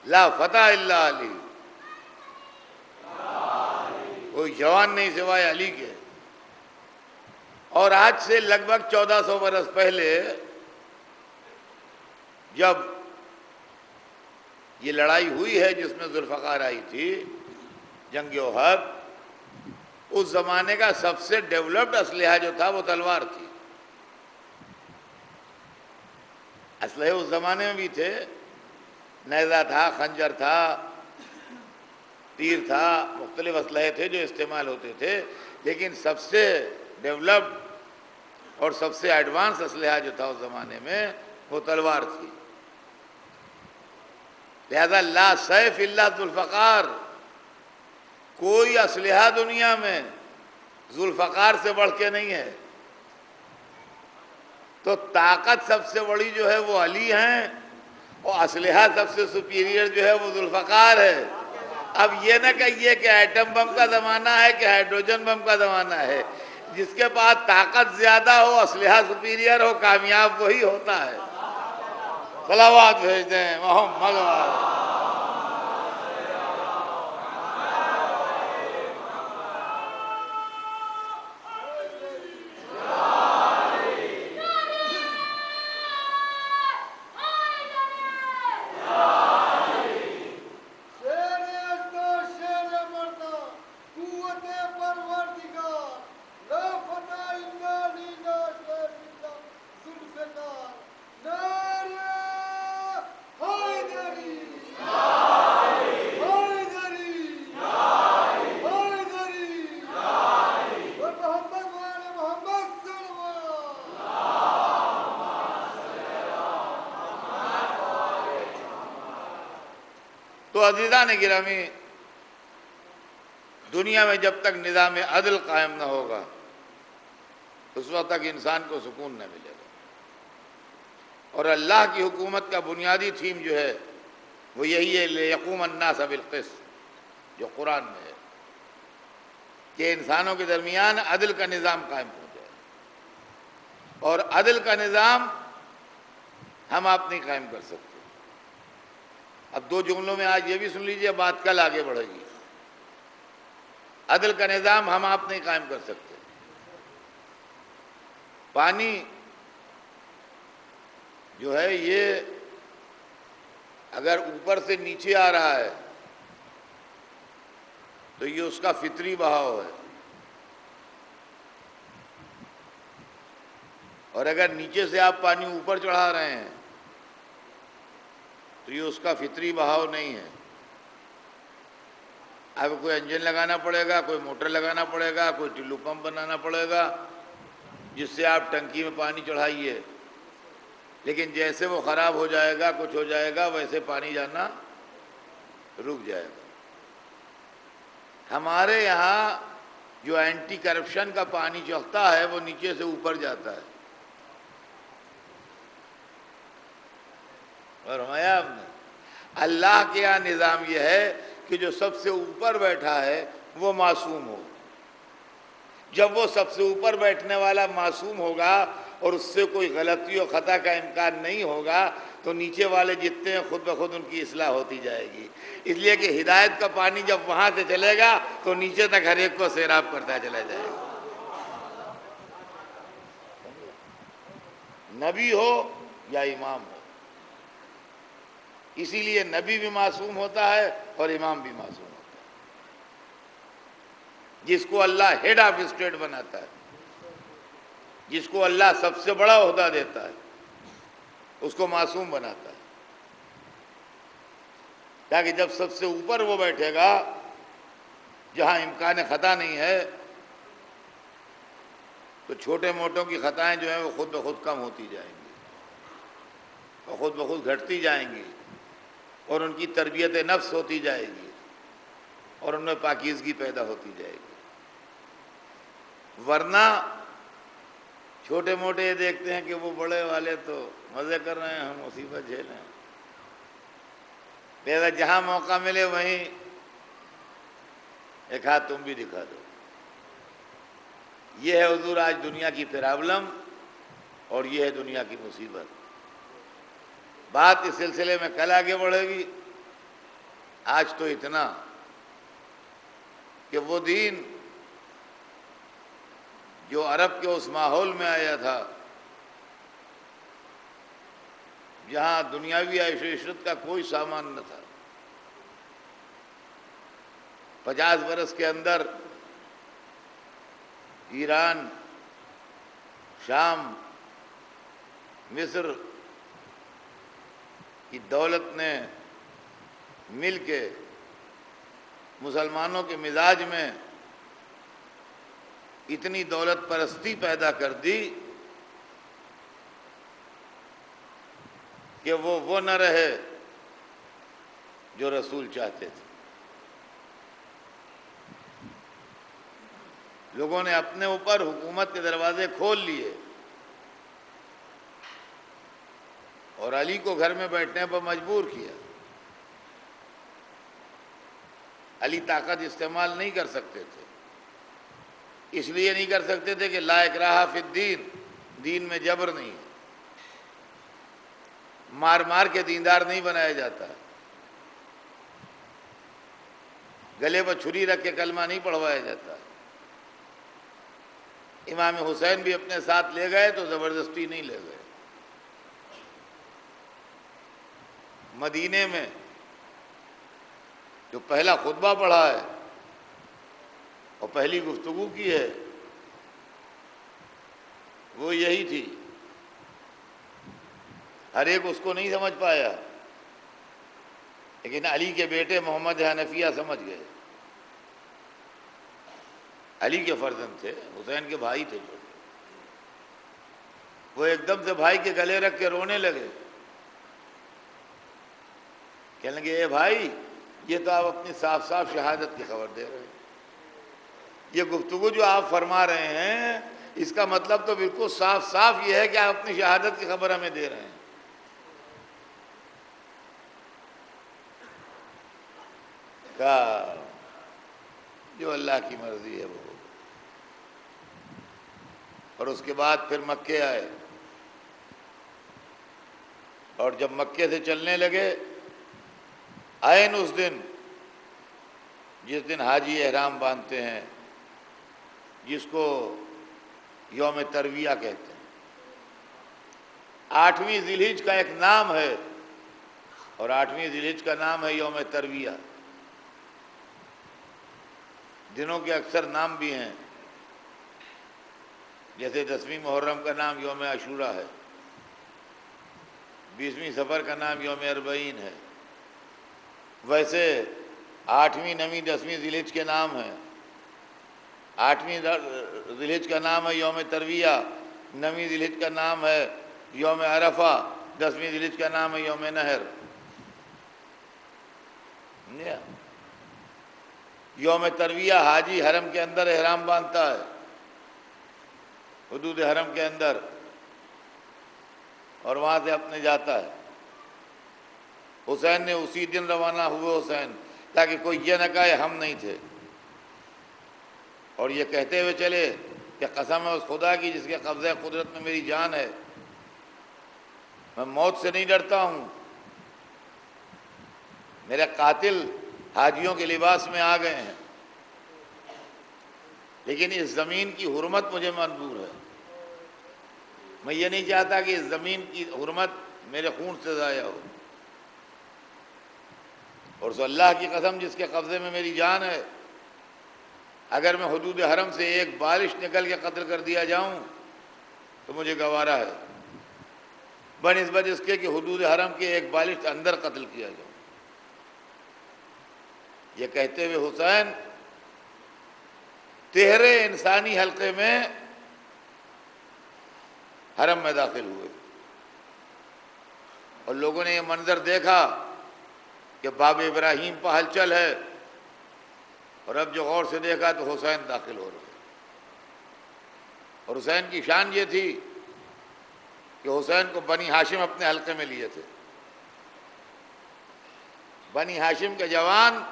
لا فتح الا علی، کوئی جوان نہیں سوائے علی کے. اور آج سے لگ بھگ 1400 برس پہلے جب یہ لڑائی ہوئی ہے جس میں ذوالفقار آئی تھی، جنگ احد، اس زمانے کا سب سے ڈیولپڈ اسلحہ جو تھا وہ تلوار تھی. اسلحے اس زمانے میں بھی تھے، نیزہ تھا، خنجر تھا، تیر تھا، مختلف اسلحے تھے جو استعمال ہوتے تھے، لیکن سب سے ڈیولپڈ اور سب سے ایڈوانس اسلحہ جو تھا اس زمانے میں وہ تلوار تھی۔ لہذا لا سیف الا ذو الفقار، کوئی اسلحہ دنیا میں ذو الفقار سے بڑھ کے نہیں ہے۔ تو طاقت سب سے بڑی جو ہے وہ علی ہیں، اور اسلحہ سب سے سپیریئر جو ہے وہ ذو الفقار ہے۔ اب یہ نہ کہیے کہ ایٹم بم کا زمانہ ہے کہ ہائیڈروجن بم کا زمانہ ہے، جس کے پاس طاقت زیادہ ہو، اسلحہ سپیریئر ہو، کامیاب وہی ہوتا ہے۔ صلوات بھیج دیں محمد والے۔ تو عزیزان گرامی، دنیا میں جب تک نظام عدل قائم نہ ہوگا اس وقت تک انسان کو سکون نہ ملے گا۔ اور اللہ کی حکومت کا بنیادی تھیم جو ہے وہ یہی ہے، لِيَقُومَ النَّاسَ بِالْقِسْطِ، جو قرآن میں ہے کہ انسانوں کے درمیان عدل کا نظام قائم ہو جائے۔ اور عدل کا نظام ہم آپ نہیں قائم کر سکتے۔ اب دو جملوں میں آج یہ بھی سن لیجئے، بات کل آگے بڑھے گی۔ عدل کا نظام ہم آپ نہیں قائم کر سکتے۔ پانی جو ہے یہ اگر اوپر سے نیچے آ رہا ہے تو یہ اس کا فطری بہاؤ ہے، اور اگر نیچے سے آپ پانی اوپر چڑھا رہے ہیں تو یہ اس کا فطری بہاؤ نہیں ہے۔ اب کوئی انجن لگانا پڑے گا، کوئی موٹر لگانا پڑے گا، کوئی ٹلو پمپ بنانا پڑے گا جس سے آپ ٹنکی میں پانی چڑھائیے، لیکن جیسے وہ خراب ہو جائے گا، کچھ ہو جائے گا، ویسے پانی جانا رک جائے گا۔ ہمارے یہاں جو اینٹی کرپشن کا پانی چڑھتا ہے وہ نیچے سے اوپر جاتا ہے۔ فرمایا آپ نے، اللہ کے یہاں نظام یہ ہے کہ جو سب سے اوپر بیٹھا ہے وہ معصوم ہو۔ جب وہ سب سے اوپر بیٹھنے والا معصوم ہوگا اور اس سے کوئی غلطی و خطا کا امکان نہیں ہوگا تو نیچے والے جتنے ہیں خود بخود ان کی اصلاح ہوتی جائے گی۔ اس لیے کہ ہدایت کا پانی جب وہاں سے چلے گا تو نیچے تک ہر ایک کو سیراب کرتا چلا جائے گا۔ نبی ہو یا امام ہو، اسی لیے نبی بھی معصوم ہوتا ہے اور امام بھی معصوم ہوتا ہے۔ جس کو اللہ ہیڈ آف اسٹیٹ بناتا ہے، جس کو اللہ سب سے بڑا عہدہ دیتا ہے، اس کو معصوم بناتا ہے، تاکہ جب سب سے اوپر وہ بیٹھے گا جہاں امکان خطا نہیں ہے تو چھوٹے موٹوں کی خطائیں جو ہیں وہ خود بخود کم ہوتی جائیں گی اور خود بخود گھٹتی جائیں گی، اور ان کی تربیت نفس ہوتی جائے گی اور ان میں پاکیزگی پیدا ہوتی جائے گی۔ ورنہ چھوٹے موٹے یہ دیکھتے ہیں کہ وہ بڑے والے تو مزے کر رہے ہیں، ہم مصیبت جھیل رہے ہیں، لہذا جہاں موقع ملے وہیں ایک ہاتھ تم بھی دکھا دو۔ یہ ہے حضور آج دنیا کی پرابلم اور یہ ہے دنیا کی مصیبت۔ بات اس سلسلے میں کل آگے بڑھے گی، آج تو اتنا کہ وہ دین جو عرب کے اس ماحول میں آیا تھا جہاں دنیاوی عیش و عشرت کا کوئی سامان نہ تھا، 50 برس کے اندر ایران، شام، مصر کی دولت نے مل کے مسلمانوں کے مزاج میں اتنی دولت پرستی پیدا کر دی کہ وہ نہ رہے جو رسول چاہتے تھے۔ لوگوں نے اپنے اوپر حکومت کے دروازے کھول لیے اور علی کو گھر میں بیٹھنے پر مجبور کیا۔ علی طاقت استعمال نہیں کر سکتے تھے، اس لیے نہیں کر سکتے تھے کہ لا اکراہ فی الدین، دین میں جبر نہیں ہے، مار مار کے دیندار نہیں بنایا جاتا، گلے پر چھری رکھ کے کلمہ نہیں پڑھوایا جاتا۔ امام حسین بھی اپنے ساتھ لے گئے تو زبردستی نہیں لے گئے۔ مدینے میں جو پہلا خطبہ پڑھا ہے اور پہلی گفتگو کی ہے وہ یہی تھی۔ ہر ایک اس کو نہیں سمجھ پایا، لیکن علی کے بیٹے محمد حنفیہ سمجھ گئے۔ علی کے فرزند تھے، حسین کے بھائی تھے چھوٹے۔ وہ ایک دم سے بھائی کے گلے رکھ کے رونے لگے، کہنے لگے اے بھائی، یہ تو آپ اپنی صاف صاف شہادت کی خبر دے رہے ہیں، یہ گفتگو جو آپ فرما رہے ہیں اس کا مطلب تو بالکل صاف صاف یہ ہے کہ آپ اپنی شہادت کی خبر ہمیں دے رہے ہیں۔ کہا جو اللہ کی مرضی ہے وہ ہوگا۔ اور اس کے بعد پھر مکے آئے، اور جب مکے سے چلنے لگے، آئین اس دن جس دن حاجی احرام باندھتے ہیں، جس کو یوم ترویہ کہتے ہیں۔ 8ویں ذی الحجہ کا ایک نام ہے، اور 8ویں ذی الحجہ کا نام ہے یوم ترویہ۔ دنوں کے اکثر نام بھی ہیں، جیسے 10ویں محرم کا نام یوم عاشوراء ہے، 20ویں صفر کا نام یوم اربعین ہے۔ ویسے 8ویں 9ویں 10ویں ذی الحجہ کے نام ہیں۔ 8ویں ذی الحجہ کا نام ہے یوم ترویہ، 9ویں ذی الحجہ کا نام ہے یوم عرفہ، 10ویں ذی الحجہ کا نام ہے یوم نحر۔ یوم ترویہ حاجی حرم کے اندر احرام باندھتا ہے، حدود حرم کے اندر، اور وہاں سے اپنے جاتا ہے۔ حسین نے اسی دن روانہ ہوئے حسین، تاکہ کوئی یہ نہ کہے ہم نہیں تھے، اور یہ کہتے ہوئے چلے کہ قسم ہے اس خدا کی جس کے قبضہ قدرت میں میری جان ہے، میں موت سے نہیں ڈرتا ہوں، میرے قاتل حاجیوں کے لباس میں آ گئے ہیں، لیکن اس زمین کی حرمت مجھے منظور ہے، میں یہ نہیں چاہتا کہ اس زمین کی حرمت میرے خون سے ضائع ہو، اور سو اللہ کی قسم جس کے قبضے میں میری جان ہے، اگر میں حدود حرم سے ایک بالش نکل کے قتل کر دیا جاؤں تو مجھے گوارا ہے، بنسبت اس کے کہ حدود حرم کے ایک بالش اندر قتل کیا جاؤں۔ یہ کہتے ہوئے حسین تہرے انسانی حلقے میں حرم میں داخل ہوئے، اور لوگوں نے یہ منظر دیکھا کہ باب ابراہیم پہ ہلچل ہے، اور اب جو غور سے دیکھا تو حسین داخل ہو رہے، اور حسین کی شان یہ تھی کہ حسین کو بنی ہاشم اپنے حلقے میں لیے تھے۔ بنی ہاشم کے جوان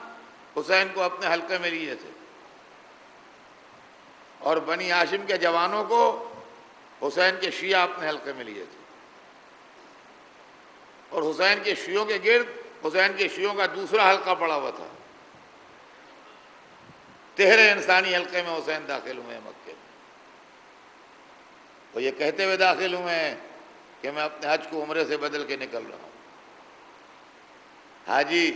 حسین کو اپنے حلقے میں لیے تھے، اور بنی ہاشم کے جوانوں کو حسین کے شیعہ اپنے حلقے میں لیے تھے، اور حسین کے شیعوں کے گرد حسین کے شیعوں کا دوسرا حلقہ پڑا ہوا تھا۔ تہرے انسانی حلقے میں حسین داخل ہوئے ہیں مکے میں۔ وہ یہ کہتے ہوئے داخل ہوئے ہیں کہ میں اپنے حج کو عمرے سے بدل کے نکل رہا ہوں۔ حاجی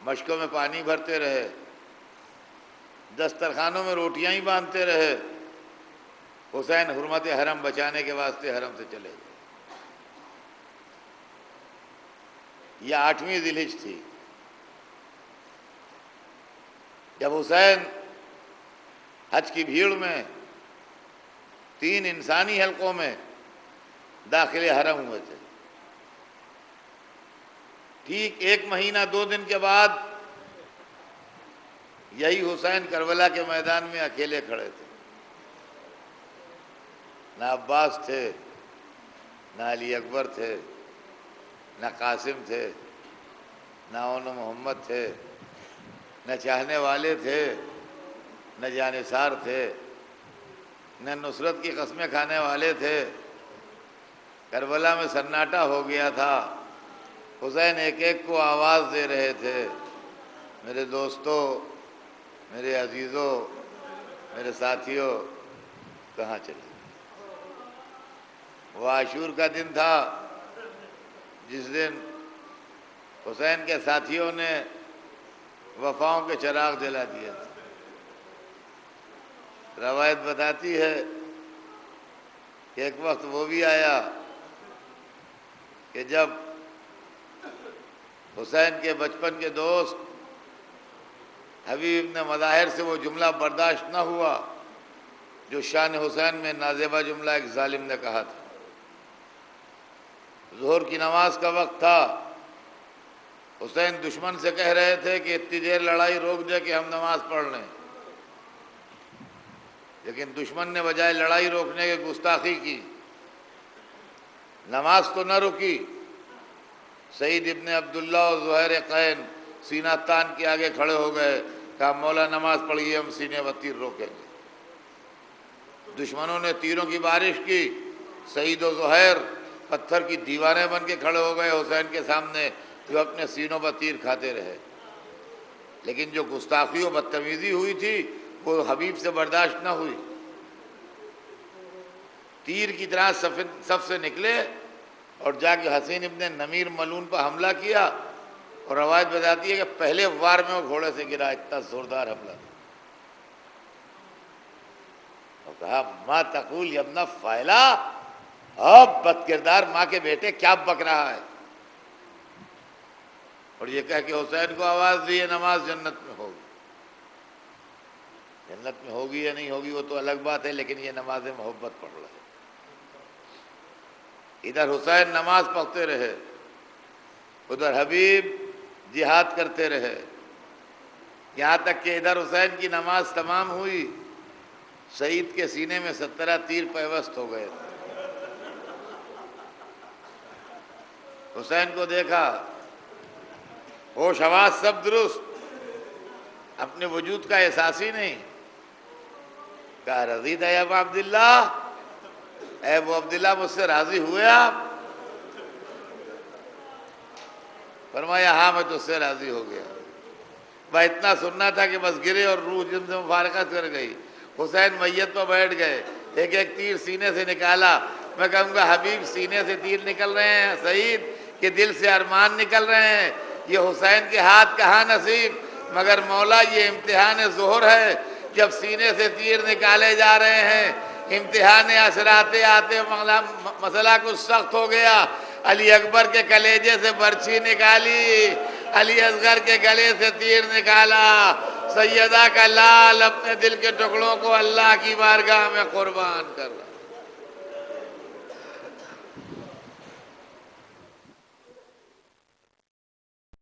مشکوں میں پانی بھرتے رہے، دسترخوانوں میں روٹیاں ہی باندھتے رہے، حسین حرمت حرم بچانے کے واسطے حرم سے چلے گئے۔ یہ 8ویں ذی الحجہ تھی۔ جب حسین حج کی بھیڑ میں 3 انسانی حلقوں میں داخل حرم ہوئے تھے، ٹھیک 1 مہینہ 2 دن کے بعد یہی حسین کربلا کے میدان میں اکیلے کھڑے تھے۔ نہ عباس تھے، نہ علی اکبر تھے، نہ قاسم تھے، نہ اون محمد تھے، نہ چاہنے والے تھے، نہ جانثار تھے، نہ نصرت کی قسمیں کھانے والے تھے۔ کربلا میں سناٹا ہو گیا تھا، حسین ایک ایک کو آواز دے رہے تھے، میرے دوستوں، میرے عزیزوں، میرے ساتھیوں، کہاں چلے؟ وہ عاشور کا دن تھا جس دن حسین کے ساتھیوں نے وفاؤں کے چراغ جلا دیا تھا۔ روایت بتاتی ہے کہ ایک وقت وہ بھی آیا کہ جب حسین کے بچپن کے دوست حبیب ابن مظاہر سے وہ جملہ برداشت نہ ہوا جو شان حسین میں نازیبہ جملہ ایک ظالم نے کہا تھا۔ ظہر کی نماز کا وقت تھا، حسین دشمن سے کہہ رہے تھے کہ اتنی دیر لڑائی روک دے کہ ہم نماز پڑھ لیں، لیکن دشمن نے بجائے لڑائی روکنے کے گستاخی کی، نماز تو نہ رکی۔ سعید ابن عبداللہ اور زہیر قین سینہ تان کے آگے کھڑے ہو گئے، کہا مولا نماز پڑھیے، ہم سینے و تیر روکیں گے۔ دشمنوں نے تیروں کی بارش کی، سعید و زہیر پتھر کی دیواریں بن کے کھڑے ہو گئے حسین کے سامنے، جو اپنے سینوں پر تیر کھاتے رہے۔ لیکن جو گستاخی و بدتمیزی ہوئی تھی وہ حبیب سے برداشت نہ ہوئی۔ تیر کی طرح صف سے نکلے اور جا کے حسین ابن نمیر ملعون پر حملہ کیا، اور روایت بتاتی ہے کہ پہلے وار میں وہ گھوڑے سے گرا، اتنا زوردار حملہ تھا۔ اور کہا ما تقول یا ابن فائلہ، اب بد کردار ماں کے بیٹے کیا بک رہا ہے؟ اور یہ کہہ کے حسین کو آواز دی، یہ نماز جنت میں ہوگی۔ جنت میں ہوگی یا نہیں ہوگی وہ تو الگ بات ہے، لیکن یہ نماز محبت پڑھ رہا ہے۔ ادھر حسین نماز پڑھتے رہے، ادھر حبیب جہاد کرتے رہے، یہاں تک کہ ادھر حسین کی نماز تمام ہوئی، سعید کے سینے میں 17 تیر پیوست ہو گئے۔ حسین کو دیکھا، ہوش حواس سب درست، اپنے وجود کا احساس ہی نہیں۔ کہا رضیت یا ابا عبداللہ، اے ابو عبداللہ مجھ سے راضی ہوئے آپ؟ فرمایا ہاں میں تجھ سے راضی ہو گیا۔ بھائی اتنا سننا تھا کہ بس گرے اور روح جن سے مفارقت کر گئی۔ حسین میت پر بیٹھ گئے، ایک ایک تیر سینے سے نکالا۔ میں کہوں گا حبیب سینے سے تیر نکل رہے ہیں سعید، کہ دل سے ارمان نکل رہے ہیں؟ یہ حسین کے ہاتھ کہاں نصیب، مگر مولا یہ امتحان ظہر ہے، جب سینے سے تیر نکالے جا رہے ہیں۔ امتحان اثراتے آتے مسئلہ کچھ سخت ہو گیا، علی اکبر کے کلیجے سے برچھی نکالی، علی اصغر کے گلے سے تیر نکالا، سیدہ کا لال اپنے دل کے ٹکڑوں کو اللہ کی بارگاہ میں قربان کر رہا۔